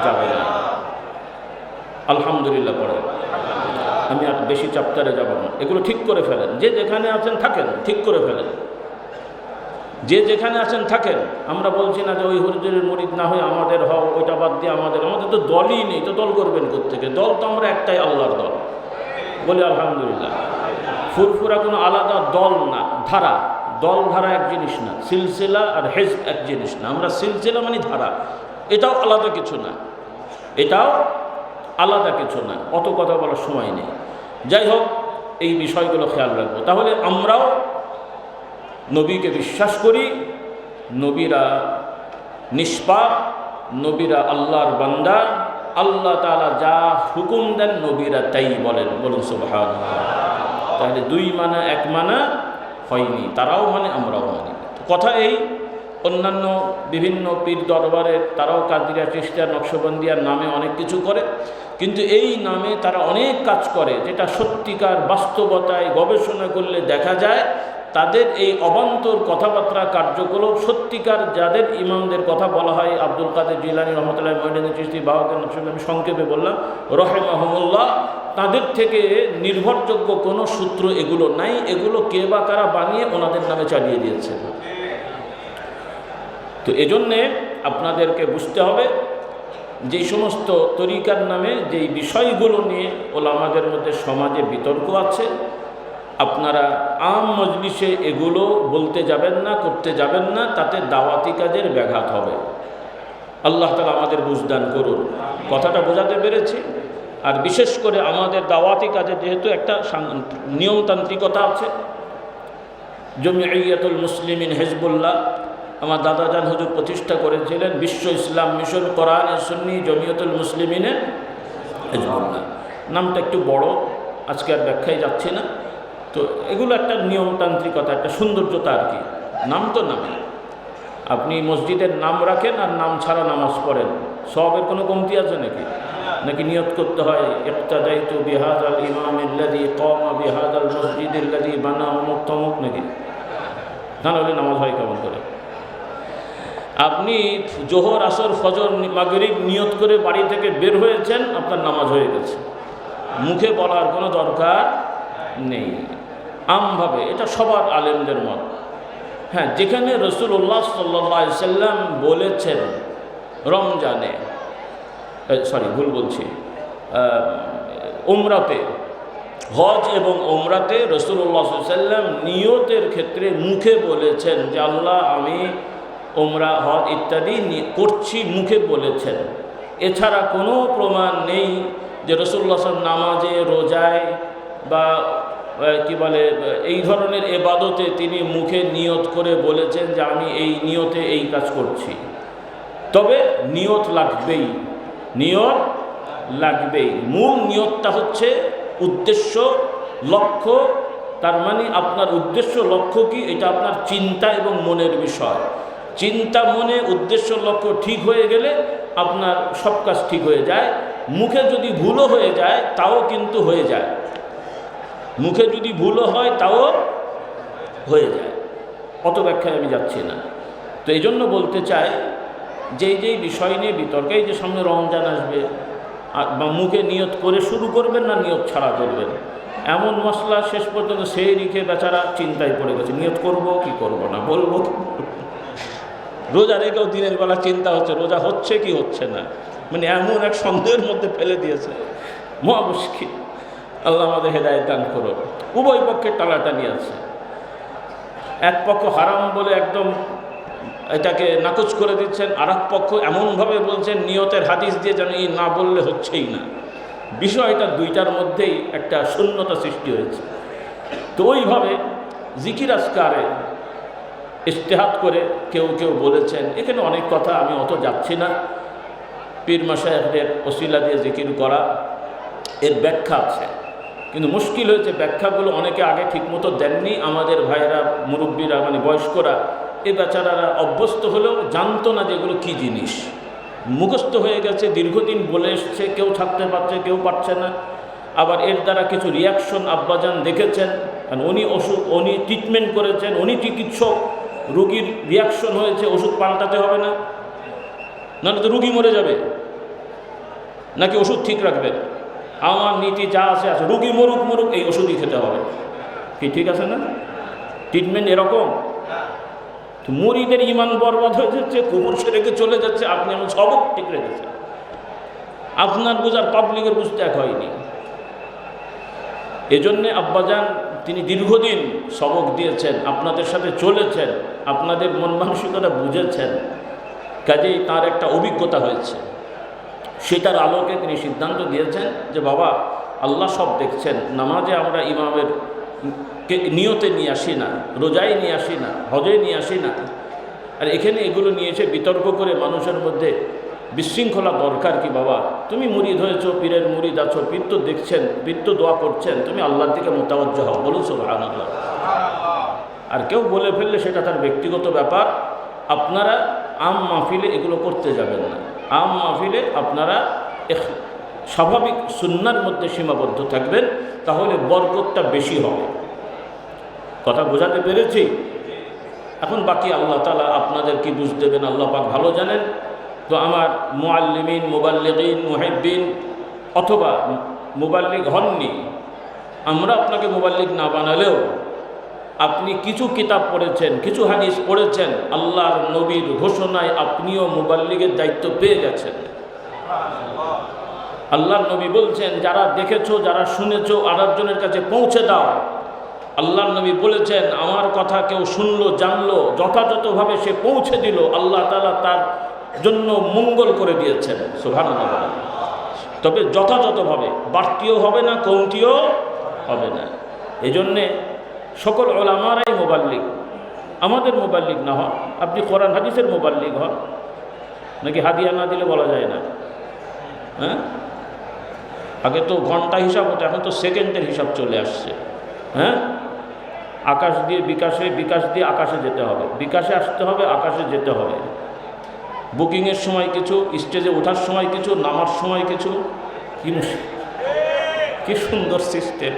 যাবে না। আলহামদুলিল্লাহ পড়ে। আমি আর বেশি চাপ্টারে যাব না, এগুলো ঠিক করে ফেলেন। যে যেখানে আছেন থাকেন, ঠিক করে ফেলেন। যে যেখানে আছেন থাকেন। আমরা বলছি না যে ওই হুজুরের মুরিদ না হয়ে আমাদের হও, ওইটা বাদ দিয়ে আমাদের তো দলই নেই, তো দল করবেন কোত্থেকে? দল তো আমরা একটাই, আল্লাহর দল। বলি আলহামদুলিল্লাহ। ফুরফুরা কোনো আলাদা দল না, ধারা। দল ধারা এক জিনিস না, সিলসিলা আর হিজব এক জিনিস না। আমরা সিলসিলা মানে ধারা, এটাও আলাদা কিছু না, এটাও আলাদা কিছু না। অত কথা বলার সময় নেই। যাই হোক, এই বিষয়গুলো খেয়াল রাখবো। তাহলে আমরাও নবীকে বিশ্বাস করি, নবীরা নিষ্পাপ, নবীরা আল্লাহর বান্দা, আল্লাহ তাআলা যা হুকুম দেন নবীরা তাই বলেন। বলুন সুবহানাল্লাহ। তাহলে দুই মানা এক মানা হয়নি, তারাও মানে আমরাও মানি। কথা এই, অন্যান্য বিভিন্ন পীর দরবারে তারাও কাদিরিয়া, চিশতিয়া, নকশবন্দিয়ার নামে অনেক কিছু করে, কিন্তু এই নামে তারা অনেক কাজ করে যেটা সত্যিকার বাস্তবতায় গবেষণা করলে দেখা যায় তাদের এই অবান্তর কথাবার্তা কার্যকলাপ সত্যিকার যাদের ইমামদের কথা বলা হয়, আব্দুল কাদের জিলানী রহমতুল্লাহ, মঈনুদ্দিন চিশতি, বাহাউদ্দিন নকশবন্দি, আমি সংক্ষেপে বললাম রাহিমাহুমুল্লাহ, তাদের থেকে নির্ভরযোগ্য কোনো সূত্র এগুলো নাই। এগুলো কে বা কারা বানিয়ে ওনাদের নামে চালিয়ে দিয়েছে। তো এজন্যে আপনাদেরকে বুঝতে হবে যেই সমস্ত তরিকার নামে যেই বিষয়গুলো নিয়ে ওলামাদের মধ্যে সমাজে বিতর্ক আছে, আপনারা আম মজলিসে এগুলো বলতে যাবেন না, করতে যাবেন না, তাতে দাওয়াতি কাজের ব্যাঘাত হবে। আল্লাহ তাআলা আমাদের বুঝদান করুন। কথাটা বোঝাতে পেরেছি? আর বিশেষ করে আমাদের দাওয়াতি কাজে যেহেতু একটা নিয়মতান্ত্রিকতা আছে, জমিয়তুল মুসলিমিন হিজবুল্লাহ আমার দাদাজান হুজুর প্রতিষ্ঠা করেছিলেন, বিশ্ব ইসলাম মিশন কোরআন সুন্নি জমিয়তুল মুসলিমিনের হিজবুল্লাহ। নামটা একটু বড়, আজকে আর ব্যাখ্যায় যাচ্ছি না। তো এগুলো একটা নিয়মতান্ত্রিকতা, একটা সৌন্দর্যতা আর কি। নাম তো নামে, আপনি মসজিদের নাম রাখেন আর নাম ছাড়া নামাজ পড়েন, সবের কোনো কমতি আছে নাকি? নাকি নিয়ত করতে হয় ইক্তাদাইতু বিহাযাল ইমামিল্লাযী ক্বামা বিহাযাল মসজিদিল্লাযী বানা অমুক তমুক, নাকি? না হলে নামাজ হয় কেমন করে? আপনি জোহর, আসর, ফজর, মাগরিব নিয়ত করে বাড়ি থেকে বের হয়েছেন, আপনার নামাজ হয়ে গেছে। মুখে বলার কোনো দরকার নেই, আমভাবে। এটা সবার আলেমদের মত। হ্যাঁ, যেখানে রাসূলুল্লাহ সাল্লাল্লাহু আলাইহি সাল্লাম বলেছেন রমজানে, ভুল বলছি, উমরাতে, হজ এবং উমরাতে রাসূলুল্লাহ সাল্লাল্লাহু আলাইহি সাল্লাম নিয়তের ক্ষেত্রে মুখে বলেছেন যে আল্লাহ আমি উমরা, হজ ইত্যাদি করছি, মুখে বলেছেন। এছাড়া কোনো প্রমাণ নেই যে রাসূলুল্লাহ সাল্লাল্লাহু আলাইহি সাল্লাম নামাজে, রোজায় বা কি বলে এই ধরনের ইবাদতে তিনি মুখে নিয়ত করে বলেছেন যে আমি এই নিয়তে এই কাজ করছি। তবে নিয়ত লাগবেই, নিয়ত লাগবেই। মূল নিয়তটা হচ্ছে উদ্দেশ্য, লক্ষ্য। তার মানে আপনার উদ্দেশ্য লক্ষ্য কি, এটা আপনার চিন্তা এবং মনের বিষয়। চিন্তা, মনে, উদ্দেশ্য, লক্ষ্য ঠিক হয়ে গেলে আপনার সব কাজ ঠিক হয়ে যায়। মুখে যদি ভুলও হয়ে যায় তাও কিন্তু হয়ে যায়, মুখে যদি ভুলও হয় তাও হয়ে যায়। অত ব্যাখ্যায় আমি যাচ্ছি না। তো এই জন্য বলতে চাই যেই বিষয় নিয়ে বিতর্কে, যে সামনে রমজান আসবে, বা মুখে নিয়ত করে শুরু করবেন না নিয়ত ছাড়া করবেন, এমন মশলা শেষ পর্যন্ত সেই রেখে বেচারা চিন্তায় পড়ে গেছে, নিয়ত করব কি করব না, বলবো। রোজা রেখেও দিনের বেলা চিন্তা হচ্ছে রোজা হচ্ছে কি হচ্ছে না, মানে এমন এক সন্দেহের মধ্যে ফেলে দিয়েছে, মহা মুশকিল। আল্লাহ আমাদের হেদায়েত দান করুন। উভয় পক্ষে টানাটানি আছে। এক পক্ষ হারাম বলে একদম এটাকে নাকচ করে দিচ্ছেন, আর এক পক্ষ এমনভাবে বলছেন নিয়তের হাদিস দিয়ে যেন এই না বললে হচ্ছেই না। বিষয়টা দুইটার মধ্যেই একটা শূন্যতা সৃষ্টি হয়েছে। তো ওইভাবে জিকির আজকারে ইজতিহাদ করে কেউ কেউ বলেছেন, এখানে অনেক কথা, আমি অত যাচ্ছি না। পীর মাশায়েখদের ওসিলা দিয়ে জিকির করা, এর ব্যাখ্যা আছে, কিন্তু মুশকিল হয়েছে ব্যাখ্যাগুলো অনেকে আগে ঠিকমতো দেননি। আমাদের ভাইরা, মুরব্বীরা, মানে বয়স্করা, এই বেচারারা অভ্যস্ত হলেও জানতো না যে এগুলো কী জিনিস। মুখস্থ হয়ে গেছে, দীর্ঘদিন বলে এসছে, কেউ ছাড়তে পারছে, কেউ পারছে না। আবার এর দ্বারা কিছু রিয়াকশন আব্বাজান দেখেছেন, কারণ উনি ট্রিটমেন্ট করেছেন, উনি চিকিৎসক, রুগীর রিয়াকশন হয়েছে, ওষুধ পাল্টাতে হবে না? নাহলে তো রুগী মরে যাবে। নাকি ওষুধ ঠিক রাখবেন? আমার নীতি যা আছে আছে, রুগী মরুক এই ওষুধই খেতে হবে। কি ঠিক আছে না? ট্রিটমেন্ট এরকম। মুরিদের ইমান বরবাদ হয়ে যাচ্ছে, কুকুর সে রেখে চলে যাচ্ছে, আপনি এমন সবক ঠিক রেখেছেন। আপনার বোঝার পাবলিকের বুঝতে এক হয়নি। এজন্যে আব্বাজান তিনি দীর্ঘদিন সবক দিয়েছেন, আপনাদের সাথে চলেছেন, আপনাদের মন মানসিকতা বুঝেছেন, কাজেই তার একটা অভিজ্ঞতা হয়েছে। সেটার আলোকে তিনি সিদ্ধান্ত দিয়েছেন যে বাবা, আল্লাহ সব দেখছেন। নামাজে আমরা ইমামের নিয়তে নিয়ে আসি না, রোজায় নিয়ে আসি না, হজে নিয়ে আসি না। আর এখানে এগুলো নিয়ে এসে বিতর্ক করে মানুষের মধ্যে বিশৃঙ্খলা দরকার কি? বাবা, তুমি মুরিদ হয়েছো, পীরের মুরিদ আছো, পীর তো দেখছেন, পীর তো দোয়া করছেন, তুমি আল্লাহর দিকে মুতাওয়াজ্জহ হও, বলুন সুবহানাল্লাহ। আর কেউ বলে ফেললে সেটা তার ব্যক্তিগত ব্যাপার। আপনারা আম মাহফিলে এগুলো করতে যাবেন না। আম মাহফিলে আপনারা স্বাভাবিক সুন্নার মধ্যে সীমাবদ্ধ থাকবেন, তাহলে বরকতটা বেশি হবে। কথা বোঝাতে পেরেছি? এখন বাকি আল্লাহ তাআলা আপনাদের কি বুঝ দেবেন, আল্লাহ পাক ভালো জানেন। তো আমার মুআল্লিমিন, মুবাল্লিগিন, মুহিব্বিন, অথবা মুবাল্লিগ হননি, আমরা আপনাকে মুবাল্লিগ না বানালেও আপনি কিছু কিতাব পড়েছেন, কিছু হাদিস পড়েছেন, আল্লাহর নবীর ঘোষণায় আপনিও মুবাল্লিগের দায়িত্ব পেয়ে গেছেন। আল্লাহর নবী বলছেন, যারা দেখেছো, যারা শুনেছো, আরেকজনের কাছে পৌঁছে দাও। আল্লাহর নবী বলেছেন, আমার কথা কেউ শুনলো, জানলো, যথাযথভাবে সে পৌঁছে দিল, আল্লাহ তাআলা তার জন্য মঙ্গল করে দিয়েছেন। সুবহানাল্লাহ। তবে যথাযথভাবে, বাড়তিও হবে না, কমতিও হবে না। এজন্যে সকল উলামারাই মুবাল্লিগ। আমাদের মুবাল্লিগ না হন, আপনি কোরআন হাদিসের মুবাল্লিগ হন। নাকি হাদিয়া না দিলে বলা যায় না? হ্যাঁ, আগে তো ঘন্টা হিসাব হতো, এখন তো সেকেন্ডের হিসাব চলে আসছে। হ্যাঁ, আকাশ দিয়ে বিকাশে, বিকাশ দিয়ে আকাশে যেতে হবে, বিকাশে আসতে হবে, আকাশে যেতে হবে। বুকিংয়ের সময় কিছু, স্টেজে ওঠার সময় কিছু, নামার সময় কিছু। কি সুন্দর সিস্টেম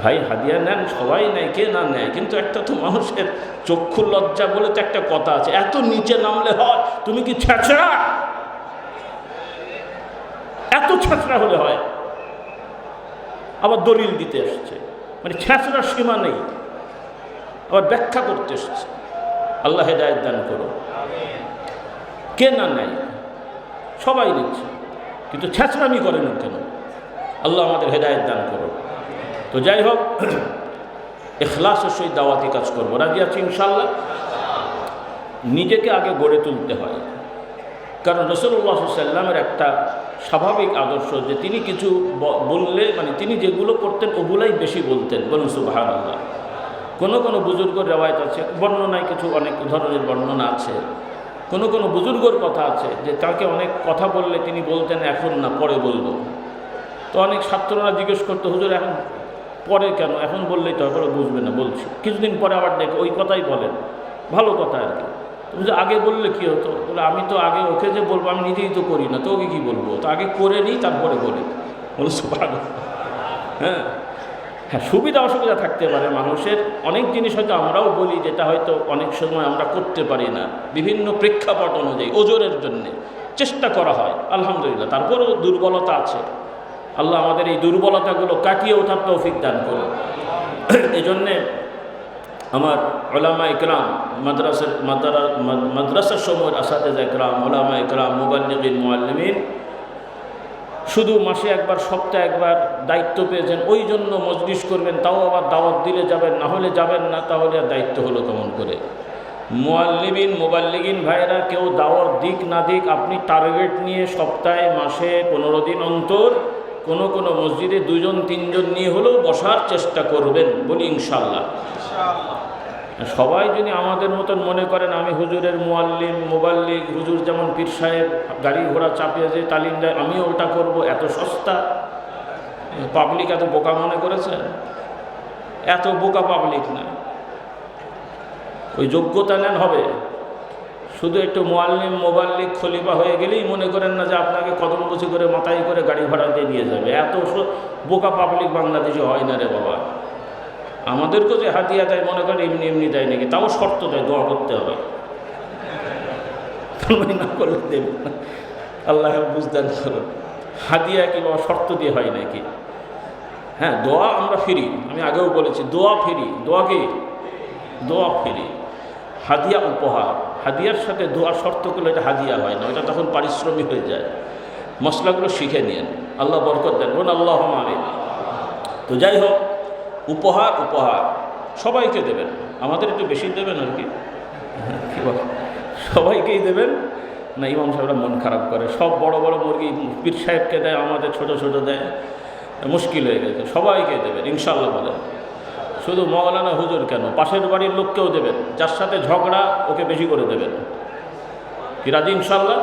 ভাই! হাদিয়া নেন, সবাই নেয়, কে না নেয়, কিন্তু একটা তো মানুষের চক্ষু লজ্জা বলে তো একটা কথা আছে। এত নিচে নামলে হয়? তুমি কি ছেঁচড়া? এত ছেঁচড়া হলে হয়? আবার দলিল দিতে এসছে, মানে ছেঁচড়ার সীমা নেই, আবার ব্যাখ্যা করতে এসছে। আল্লাহ হেদায়েত দান করো। কে না নেয়? সবাই নিচ্ছে, কিন্তু ছেঁচড়ামি করেন কেন? আল্লাহ আমাদের হেদায়েত দান করো। তো যাই হোক, ইখলাসের সহিত দাওয়াতি কাজ করবো, রাজি আছি ইনশাআল্লাহ। নিজেকে আগে গড়ে তুলতে হয়, কারণ রাসূলুল্লাহ সাল্লাল্লাহু আলাইহি ওয়াসাল্লামের একটা স্বাভাবিক আদর্শ যে তিনি কিছু বললে, মানে তিনি যেগুলো করতেন ওগুলাই বেশি বলতেন। বলুন সুবহানাল্লাহ। কোনো বুজুর্গর রেওয়ায়ত আছে, বর্ণনায় কিছু অনেক ধরনের বর্ণনা আছে। কোনো বুজুর্গর কথা আছে যে তাকে অনেক কথা বললে তিনি বলতেন, এখন না, পরে বলবো। তো অনেক ছাত্ররা জিজ্ঞেস করতো, হুজুর এখন পরে কেন, এখন বললেই তো পরে বুঝবে না, বলছি। কিছুদিন পরে আবার দেখে ওই কথাই বলেন, ভালো কথা আর কি। তুমি যে আগে বললে কি হতো? বলে, আমি তো আগে ওকে যে বলবো, আমি নিজেই তো করি না, তো ওকে কী বলবো? তো আগে করে নিই, তারপরে বলি। বলে সুবহানাল্লাহ। হ্যাঁ, সুবিধা অসুবিধা থাকতে পারে মানুষের। অনেক জিনিস হয়তো আমরাও বলি, যেটা হয়তো অনেক সময় আমরা করতে পারি না, বিভিন্ন প্রেক্ষাপট অনুযায়ী, ওজোরের জন্যে চেষ্টা করা হয়, আলহামদুলিল্লাহ। তারপরেও দুর্বলতা আছে। আল্লাহ আমাদের এই দুর্বলতাগুলো কাটিয়ে ওঠার তৌফিক দান করুন। এই জন্যে আমার উলামা ইকরাম, মাদ্রাসার সময়ের আসাতেজা ইকরাম, উলামা ইকরাম, মুবাল্লিগিন, মুআল্লিমিন শুধু মাসে একবার, সপ্তাহে একবার দায়িত্ব পেয়েছেন, ওই জন্য মজলিস করবেন, তাও আবার দাওয়াত দিলে যাবেন, না হলে যাবেন না, তাহলে আর দায়িত্ব হলো কেমন করে? মুআল্লিমিন, মুবাল্লিগিন ভাইরা কেউ দাওয়াত দিক না দিক, আপনি টার্গেট নিয়ে সপ্তাহে, মাসে, 15 দিন অন্তর কোনো মসজিদে 2-3 নিয়ে হলেও বসার চেষ্টা করবেন, বলি ইনশাআল্লাহ। সবাই যদি আমাদের মতন মনে করেন আমি হুজুরের মুআল্লিম, মুবাল্লিগ, হুজুর যেমন পীর সাহেব গাড়ি ঘোড়া চাপিয়ে যে তালিম দেয়, আমিও ওটা করব, এত সস্তা। পাবলিক এত বোকা মনে করেছে? এত বোকা পাবলিক না। ওই যোগ্যতা নেন হবে, শুধু একটু মুআল্লিম মোবাল্লিক খলিফা হয়ে গেলেই মনে করেন না যে আপনাকে কদম বসে করে মাথায় করে গাড়ি ভাড়া দিয়ে নিয়ে যাবে। এত বোকা পাবলিক বাংলাদেশে হয় না রে বাবা। আমাদেরকেও যে হাদিয়া দেয় মনে করেন এমনি এমনি দেয় নাকি, তাও শর্ত দেয়, দোয়া করতে হবে, না করলে দেবে না। আল্লাহ বুঝদান করুন। হাদিয়া কি বাবা শর্ত দিয়ে হয় নাকি? হ্যাঁ, দোয়া আমরা ফিরি, আমি আগেও বলেছি দোয়া ফিরি। দোয়া কি? দোয়া ফিরি। হাদিয়া উপহার। হাদিয়ার সাথে দোয়া শর্ত করলে এটা হাদিয়া হয় না, এটা তখন পারিশ্রমিক হয়ে যায়। মশলাগুলো শিখে নিন, আল্লাহ বরকত দেন, বলুন আল্লাহুম্মা আমিন। তো যাই হোক, উপহার উপহার সবাইকে দেবেন, আমাদের একটু বেশি দেবেন আর কি, কি বল, সবাইকেই দেবেন না? ইমাম সাহেবরা মন খারাপ করে, সব বড় বড় মুরগি পীর সাহেবকে দেয়, আমাদের ছোট ছোট দেয়, মুশকিল হয়ে গেছে। সবাইকে দেবেন ইনশাআল্লাহ বলেন। শুধু মওলানা হুজুর কেন, পাশের বাড়ির লোককেও দেবেন, যার সাথে ঝগড়া ওকে বেশি করে দেবেন। কি রাজি ইনশাআল্লাহ?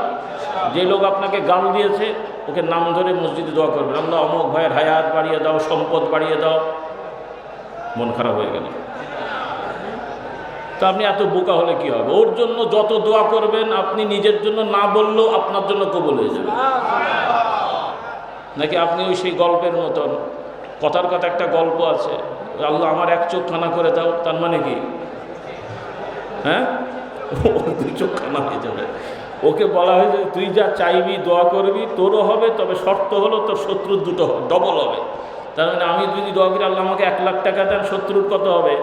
যে লোক আপনাকে গাল দিয়েছে ওকে নাম ধরে মসজিদে দোয়া করবেন, আল্লাহ অমুক ভাইয়ের হায়াত বাড়িয়ে দাও, সম্পদ বাড়িয়ে দাও। মন খারাপ হয়ে গেল। তা আপনি এত বোকা হলে কি হবে? ওর জন্য যত দোয়া করবেন আপনি নিজের জন্য না বললেও আপনার জন্য কবুল হয়ে যাবে। নাকি আপনি ওই সেই গল্পের মতন, কথার কথা একটা গল্প আছে, আল্লাহ আমার এক চোখ খানা করে দাও, তার মানে কি? হ্যাঁ, ওর দুই চোখ খানা হয়ে যাবে। ওকে বলা হয়েছে তুই যা চাইবি দোয়া করবি তোরও হবে, তবে শর্ত হলো তোর শত্রুর দুটো হবে, ডবল হবে। তার মানে আমি যদি দোয়া করি আল্লাহ আমাকে 1 লাখ টাকা দেন, শত্রুর কত হবে?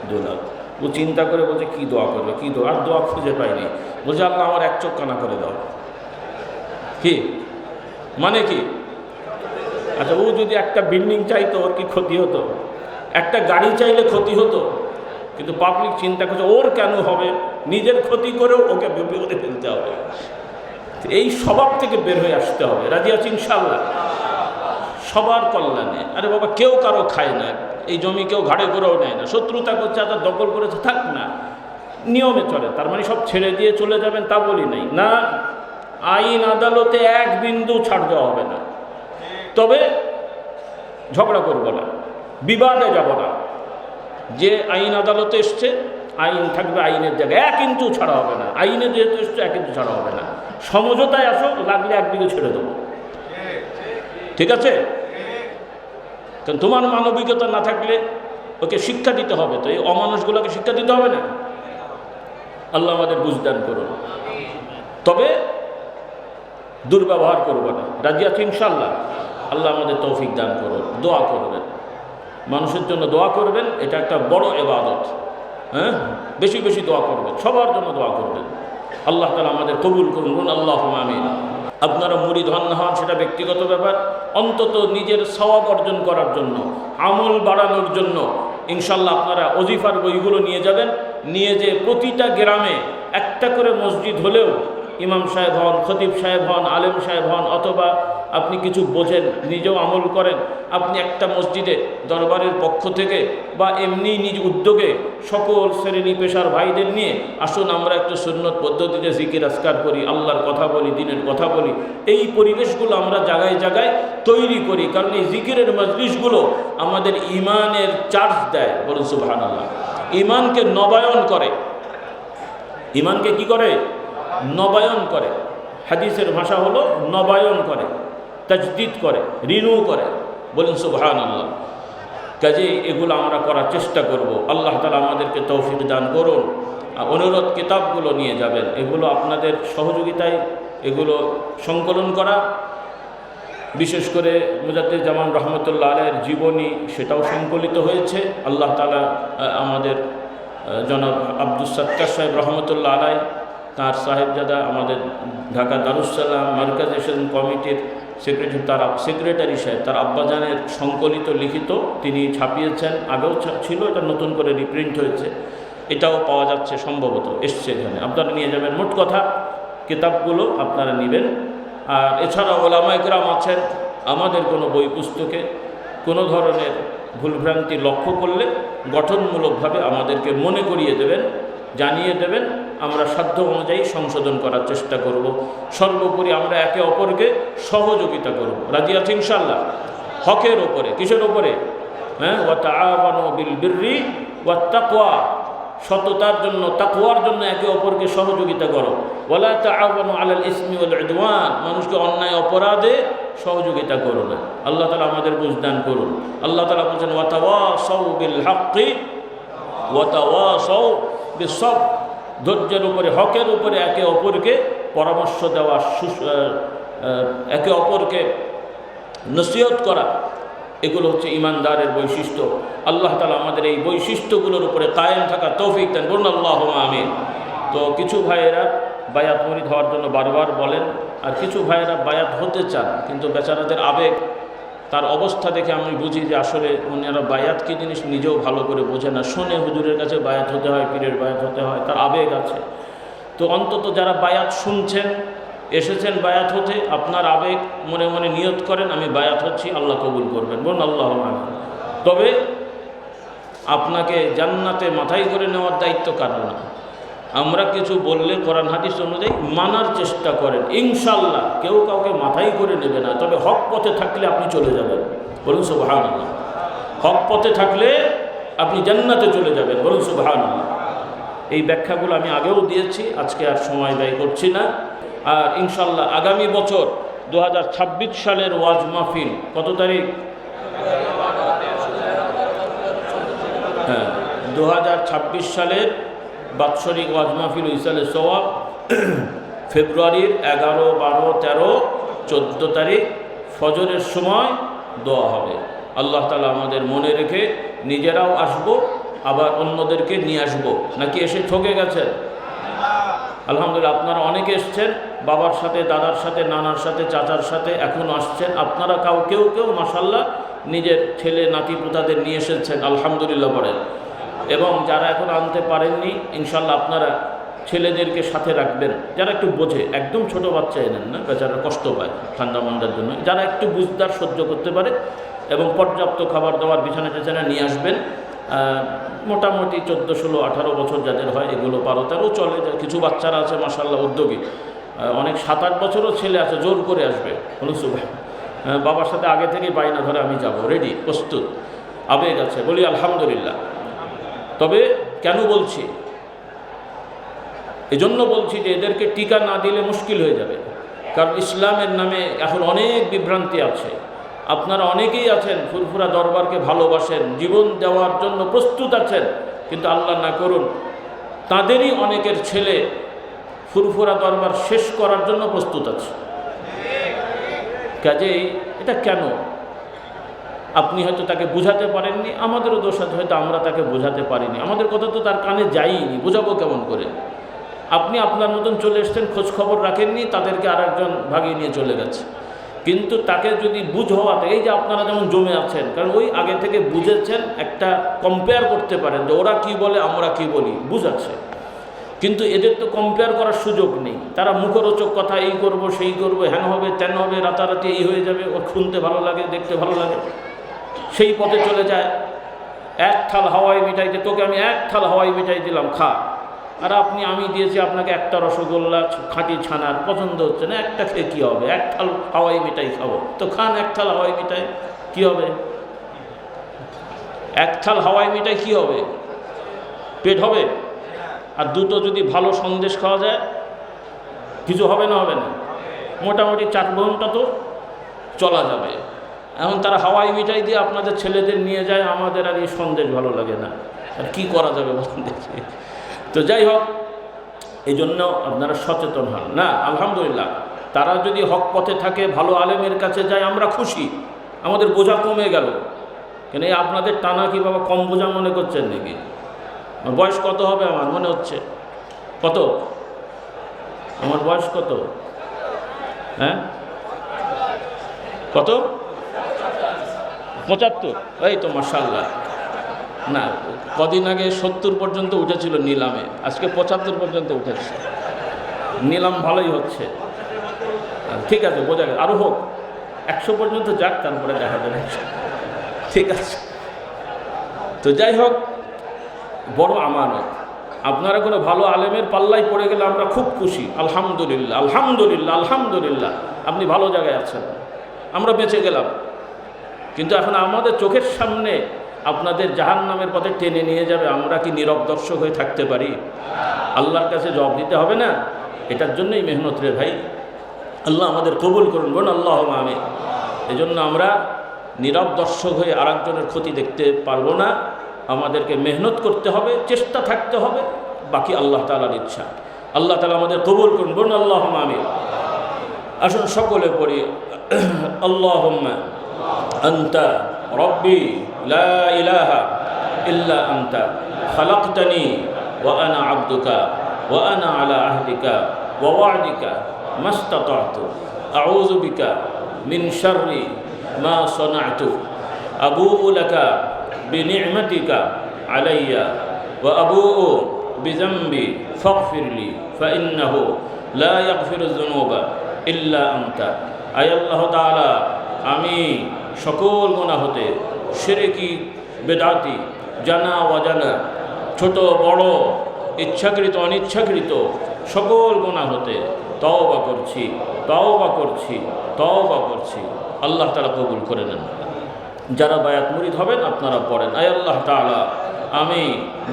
2 লাখ। ও চিন্তা করে বলছে কি দোয়া করবে, কি দোয়া, আর দোয়া খুঁজে পাইনি। বলছে আল্লাহ আমার এক চোখ কানা করে দাও। কি মানে কি? আচ্ছা, ও যদি একটা বিল্ডিং চাইতো ওর কি ক্ষতি হতো? একটা গাড়ি চাইলে ক্ষতি হতো, কিন্তু পাবলিক চিন্তা করছে ওর কেন হবে, নিজের ক্ষতি করেও ওকে বিপদে ফেলতে হবে। এই স্বভাব থেকে বের হয়ে আসতে হবে। রাজি আছি ইনশাআল্লাহ? সবার কল্যাণে। আরে বাবা, কেউ কারো খায় না, এই জমি কেউ ঘাড়ে করেও নেয় না, শত্রুতা করছে, আবার দখল করেছে, থাক না, নিয়মে চলে। তার মানে সব ছেড়ে দিয়ে চলে যাবেন তা বলি নাই, না। আইন আদালতে এক বিন্দু ছাড় দেওয়া হবে না, তবে ঝগড়া করব না, বিবাদে যাব না। যে আইন আদালতে এসছে আইন থাকবে আইনের জায়গায়, 1 ইঞ্চু ছাড়া হবে না। আইনে যেহেতু এসছে 1 ইঞ্চু ছাড়া হবে না। সমঝোতায় আসো, লাগলে একদিকে ছেড়ে দেবো, ঠিক আছে? কারণ তোমার মানবিকতা না থাকলে ওকে শিক্ষা দিতে হবে, তো এই অমানুষগুলোকে শিক্ষা দিতে হবে না। আল্লাহ আমাদের বুঝদান করুন। তবে দুর্ব্যবহার করবো না। রাজি আছি ইনশাআল্লাহ? আল্লাহ আমাদের তৌফিক দান করুন। দোয়া করবেন, মানুষের জন্য দোয়া করবেন, এটা একটা বড় ইবাদত। হ্যাঁ, বেশি বেশি দোয়া করবেন, সবার জন্য দোয়া করবেন। আল্লাহ তাআলা আমাদের কবুল করুন, আল্লাহুম্মা আমিন। আপনারা মুরিদ হন না হন সেটা ব্যক্তিগত ব্যাপার, অন্তত নিজের সওয়াব অর্জন করার জন্য, আমল বাড়ানোর জন্য ইনশাআল্লাহ আপনারা ওজিফার বইগুলো নিয়ে যাবেন, নিয়ে যে প্রতিটা গ্রামে একটা করে মসজিদ হলেও ইমাম সাহেব হন, খতিব সাহেব হন, আলেম সাহেব হন, অথবা আপনি কিছু বোঝেন, নিজেও আমল করেন, আপনি একটা মসজিদে দরবারের পক্ষ থেকে বা এমনি নিজ উদ্যোগে সকল শ্রেণী পেশার ভাইদের নিয়ে আসুন আমরা একটু সুন্নত পদ্ধতিতে জিকির আজকার করি, আল্লাহর কথা বলি, দিনের কথা বলি। এই পরিবেশগুলো আমরা জায়গায় জায়গায় তৈরি করি, কারণ এই জিকিরের মজলিসগুলো আমাদের ইমানের চার্জ দেয়। বলুন সুবহানাল্লাহ। ইমানকে নবায়ন করে। ইমানকে কি করে? নবায়ন করে। হাদিসের ভাষা হলো নবায়ন করে, তাজদিদ করে, রিনিউ করে। বলুন সুবহানাল্লাহ। কাজেই এগুলো আমরা করার চেষ্টা করব। আল্লাহ তাআলা আমাদেরকে তৌফিক দান করুন। অনুরোধ, কিতাবগুলো নিয়ে যাবেন, এগুলো আপনাদের সহযোগিতায় এগুলো সংকলন করা। বিশেষ করে মুজাদ্দিদ জামান রহমতুল্লাহ আলাইহির জীবনী, সেটাও সংকলিত হয়েছে। আল্লাহ তাআলা আমাদের জনাব আব্দুস সাত্তার সাহেব রহমতুল্লাহ আলাই, তার সাহেবজাদা, আমাদের ঢাকা দারুসালাম মার্কাজেশন কমিটির সেক্রেটারি সাহেব, তার আব্বাজানের সংকলিত লিখিত তিনি ছাপিয়েছেন। আগেও ছিল, এটা নতুন করে রিপ্রিন্ট হয়েছে, এটাও পাওয়া যাচ্ছে, সম্ভবত এসছে এখানে। আপনারা নিয়ে যাবেন। মোট কথা কিতাবগুলো আপনারা নেবেন। আর এছাড়া ওলামা ইকরাম আছেন, আমাদের কোনো বই পুস্তকে কোনো ধরনের ভুলভ্রান্তি লক্ষ্য করলে গঠনমূলকভাবে আমাদেরকে মনে করিয়ে দেবেন, জানিয়ে দেবেন। আমরা সাধ্য অনুযায়ী সংশোধন করার চেষ্টা করব। সর্বোপরি আমরা একে অপরকে সহযোগিতা করব। রাজি আছি ইনশাআল্লাহ? হকের ওপরে। কিসের ওপরে? হ্যাঁ, ওয়া তাআওয়ানু বিল বিররি ওয়াত তাকওয়া। সততার জন্য, তাকওয়ার জন্য একে অপরকে সহযোগিতা করো। ওয়ালা তাআওয়ানু আলাল ইসমি ওয়াল উদওয়ান, মানুষকে অন্যায় অপরাধে সহযোগিতা করো না। আল্লাহ তাআলা আমাদের বুঝদান করুন। আল্লাহ তাআলা বলেন ওয়াতাওয়াসাউ বিল হাক্কি ওয়াতাওয়াসাউ বিস-সাবর, ধৈর্যের উপরে, হকের উপরে একে অপরকে পরামর্শ দেওয়া, একে অপরকে নসিহত করা, এগুলো হচ্ছে ইমানদারের বৈশিষ্ট্য। আল্লাহ তাআলা আমাদের এই বৈশিষ্ট্যগুলোর উপরে কায়েম থাকা তৌফিক দেন, বলুন আল্লাহুম্মা আমিন। তো কিছু ভাইয়েরা বায়াত মুরিদ হওয়ার জন্য বারবার বলেন, আর কিছু ভাইয়েরা বায়াত হতে চান, কিন্তু বেচারাদের আবেগ, তার অবস্থা দেখে আমি বুঝি যে আসলে উনারা বায়াত কী জিনিস নিজেও ভালো করে বোঝে না। শোনে হুজুরের কাছে বায়াত হতে হয়, পীরের বায়াত হতে হয়, তার আবেগ আছে। তো অন্তত যারা বায়াত শুনছেন, এসেছেন বায়াত হতে, আপনার আবেগ মনে মনে নিয়ত করেন আমি বায়াত হচ্ছি, আল্লাহ কবুল করবেন, বলুন আল্লাহুম্মা আমিন। তবে আপনাকে জান্নাতে মাথায় করে নেওয়ার দায়িত্ব কারো না। আমরা কিছু বললে কোরআন হাদিস অনুযায়ী মানার চেষ্টা করেন, ইনশাআল্লাহ কেউ কাউকে মাথায় করে নেবে না। তবে হক পথে থাকলে আপনি চলে যাবেন, বলুন সুবহানাল্লাহ। হক পথে থাকলে আপনি জান্নাতে চলে যাবেন, বলুন সুবহানাল্লাহ। এই ব্যাখ্যাগুলো আমি আগেও দিয়েছি, আজকে আর সময় ব্যয় করছি না। আর ইনশাআল্লাহ আগামী বছর 2026 সালের ওয়াজ মাহফিল কত তারিখ? হ্যাঁ, 2026 সালের বাৎসরিক ওয়াজ মাহফিল ইসালে সওয়াব ফেব্রুয়ারির 11, 12, 13, 14 তারিখ ফজরের সময় দোয়া হবে। আল্লাহ তাআলা আমাদের মনে রেখে নিজেরাও আসব, আবার অন্যদেরকে নিয়ে আসব। নাকি এসে ঠকে গেছেন? আলহামদুলিল্লাহ, আপনারা অনেকে এসছেন, বাবার সাথে, দাদার সাথে, নানার সাথে, চাচার সাথে, এখনও আসছেন। আপনারা কেউ কেউ মাশাআল্লাহ নিজের ছেলে নাতি পোতাদের নিয়ে এসেছেন, আলহামদুলিল্লাহ পড়েন। এবং যারা এখন আনতে পারেননি, ইনশাআল্লাহ আপনারা ছেলেদেরকে সাথে রাখবেন, যারা একটু বোঝে। একদম ছোট বাচ্চা এনেন না, বেচারা কষ্ট পায় ঠান্ডা মান্ডার জন্য। যারা একটু বুঝদার, সহ্য করতে পারে, এবং পর্যাপ্ত খাবার দাবার বিছানা টিছানা নিয়ে আসবেন। মোটামুটি 14, 16, 18 বছর যাদের হয়, এগুলো 12, 13 চলে যায়। কিছু বাচ্চারা আছে মাশাআল্লাহ উদ্যোগী, অনেক 7-8 বছরও ছেলে আছে, জোর করে আসবে, বলুন সুবহান। বাবার সাথে আগে থেকেই বাইনা ধরে আমি যাব, রেডি, প্রস্তুত, আবেগ আছে, বলি আলহামদুলিল্লাহ। তবে কেন বলছি? এজন্য বলছি যে এদেরকে টিকা না দিলে মুশকিল হয়ে যাবে। কারণ ইসলামের নামে এখন অনেক বিভ্রান্তি আছে। আপনারা অনেকেই আছেন ফুরফুরা দরবারকে ভালোবাসেন, জীবন দেওয়ার জন্য প্রস্তুত আছেন, কিন্তু আল্লাহ না করুন তাদেরই অনেকের ছেলে ফুরফুরা দরবার শেষ করার জন্য প্রস্তুত আছে। কাজেই এটা কেন? আপনি হয়তো তাকে বোঝাতে পারেননি, আমাদেরও দোষ আছে, হয়তো আমরা তাকে বোঝাতে পারিনি, আমাদের কথা তো তার কানে যায়নি, বোঝাবো কেমন করে? আপনি আপনার মতন চলে এসছেন, খোঁজ খবর রাখেননি, তাদেরকে আরেকজন ভাগিয়ে নিয়ে চলে গেছে। কিন্তু তাকে যদি বুঝ হওয়াতে, এই যে আপনারা যেমন জমে আছেন, কারণ ওই আগে থেকে বুঝেছেন, একটা কম্পেয়ার করতে পারেন যে ওরা কি বলে আমরা কি বলি, বুঝাচ্ছে। কিন্তু এদের তো কম্পেয়ার করার সুযোগ নেই। তারা মুখরোচক কথা, এই করব সেই করব, হ্যান হবে ত্যান হবে, রাতারাতি এই হয়ে যাবে, ওর শুনতে ভালো লাগে, দেখতে ভালো লাগে, সেই পথে চলে যায়। এক থাল হাওয়াই মিঠাইতে তোকে আমি এক থাল হাওয়াই মিঠাই দিলাম, খা। আর আমি দিয়েছি আপনাকে একটা রসগোল্লা খাঁটি ছানার, পছন্দ হচ্ছে না, একটা খেয়ে কী হবে? এক থাল হাওয়াই মিঠাই খাবো, তো খান এক থাল হাওয়াই মিঠাই, কী হবে? এক থাল হাওয়াই মিঠাই কী হবে? পেট হবে। আর দুটো যদি ভালো সন্দেশ খাওয়া যায়, কিছু হবে না? হবে না? মোটামুটি 4 ঘন্টা তো চলা যাবে। এখন তারা হাওয়াই মিঠাই দিয়ে আপনাদের ছেলেদের নিয়ে যায়, আমাদের আর এই সন্দেশ ভালো লাগে না, আর কী করা যাবে বলুন দেখি। তো যাই হোক, এই জন্য আপনারা সচেতন হন না। আলহামদুলিল্লাহ, তারা যদি হক পথে থাকে, ভালো আলেমের কাছে যায়, আমরা খুশি, আমাদের বোঝা কমে গেল। কেন এই আপনাদের টানা কি বাবা কম বোঝা মনে করছেন নাকি? বয়স কত হবে আমার মনে হচ্ছে? কত আমার বয়স? কত? হ্যাঁ, কত? 75? এই তো মাশাআল্লাহ। না, কদিন আগে 70 পর্যন্ত উঠেছিল নিলামে, আজকে 75 পর্যন্ত উঠেছে। নিলাম ভালোই হচ্ছে, ঠিক আছে, বোঝা গেছে। আরও হোক, 100 পর্যন্ত যাক, তারপরে দেখা যাবে, ঠিক আছে। তো যাই হোক, বড় আমানত। আপনারা কোনো ভালো আলেমের পাল্লায় পড়ে গেলে আমরা খুব খুশি, আলহামদুলিল্লাহ, আলহামদুলিল্লাহ, আলহামদুলিল্লাহ, আপনি ভালো জায়গায় আছেন, আমরা বেঁচে গেলাম। কিন্তু এখন আমাদের চোখের সামনে আপনাদের জাহান্নামের পথে টেনে নিয়ে যাবে, আমরা কি নীরব দর্শক হয়ে থাকতে পারি? আল্লাহর কাছে জবাব দিতে হবে না? এটার জন্যই মেহনত রে ভাই। আল্লাহ আমাদের কবুল করুন, বলুন আল্লাহুম্মা আমিন। এজন্য আমরা নীরব দর্শক হয়ে আরেকজনের ক্ষতি দেখতে পারবো না। আমাদেরকে মেহনত করতে হবে, চেষ্টা থাকতে হবে, বাকি আল্লাহ তাআলার ইচ্ছা। আল্লাহ তাআলা আমাদের কবুল করুন, বলুন আল্লাহুম্মা আমিন। আসুন সকলে পড়ি, আল্লাহুম্মা আনতা রব্বি লা ইলাহা ইল্লা আনতা খালাকতানি ওয়া আনা আবদুকা ওয়া আনা আলা আহদিকা ওয়া ওয়া'দিকা মাস্তাতা'তু আউযু বিকা মিন শাররি মা সানা'তু আবুউ লাকা বিনি'মাতিকা আলাইয়া ওয়া আবুউ বিযামবি ফাগফিরলি ফাইন্নাহু লা ইয়াগফিরুয যুনুবা ইল্লা আনতা। আয় আল্লাহ তাআলা, আমি সকল গুনাহ হতে, শিরকি বেদাতি, জানা অজানা, ছোট বড়, ইচ্ছাকৃত অনিচ্ছাকৃত সকল গুনাহ হতে তওবা করছি, তওবা করছি, তওবা করছি। আল্লাহ তাআলা কবুল করে নেন। যারা বায়াত মুরিদ হবেন আপনারা পড়েন, আয় আল্লাহ তাআলা, আমি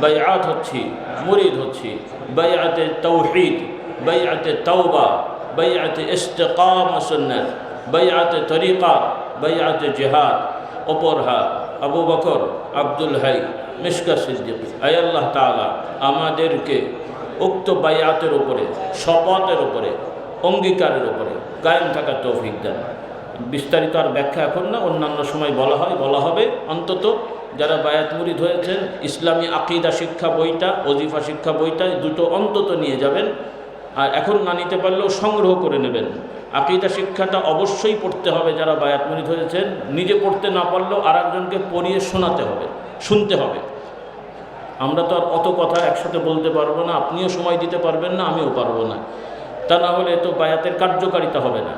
বায়াত হচ্ছি, মুরিদ হচ্ছি, বায়াতে তাওহীদ, বায়াতে তাওবা, বাইআতে ইস্তিকামা সুন্নাত, বাইআতে তরিকা, বাইআতে জিহাদ। অপর হাত আবু বকর, আব্দুল হাই, মিশকা সিদ্দিক। আয় আল্লাহ তাআলা, আমাদেরকে উক্ত বাইআতের উপরে, শপথের উপরে, অঙ্গীকারের উপরে কায়েম থাকার তৌফিক দেন। বিস্তারিত আর ব্যাখ্যা এখন না, অন্যান্য সময় বলা হবে। অন্তত যারা বায়াত মুরিদ হয়েছেন, ইসলামী আকীদা শিক্ষা বইটা, ওজিফা শিক্ষা বইটা দুটো অন্তত নিয়ে যাবেন। আর এখন না নিতে পারলেও সংগ্রহ করে নেবেন। আকীদা শিক্ষাটা অবশ্যই পড়তে হবে যারা বায়াত মুরিদ হয়েছেন। নিজে পড়তে না পারলেও আরেকজনকে পড়িয়ে শোনাতে হবে, শুনতে হবে। আমরা তো আর অত কথা একসাথে বলতে পারবো না, আপনিও সময় দিতে পারবেন না, আমিও পারবো না। তা না হলে তো বায়াতের কার্যকারিতা হবে না।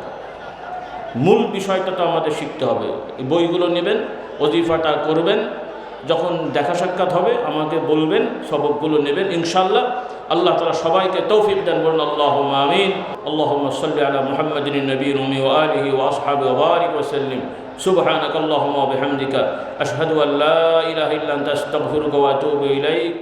মূল বিষয়টা তো আমাদের শিখতে হবে। এই বইগুলো নেবেন, ওজিফাটা করবেন, যখন দেখা সাক্ষাৎ হবে আমাকে বলবেন, সবকগুলো নেবেন ইনশাআল্লাহ। আল্লাহ তাআলা সবাইকে তৌফিক দেন, বলুন আল্লাহুম্মা আমিন। আল্লাহুম্মা সাল্লি আলা মুহাম্মাদিন নবিয়্যিল উম্মি ওয়া আলিহি ওয়া আসহাবিহি ওয়া বারিক ওয়া সাল্লিম। সুবহানাকাল্লাহুম্মা ওয়া বিহামদিকা আশহাদু আল লা ইলাহা ইল্লা আনতা আস্তাগফিরুকা ওয়া আতুবু ইলাইক।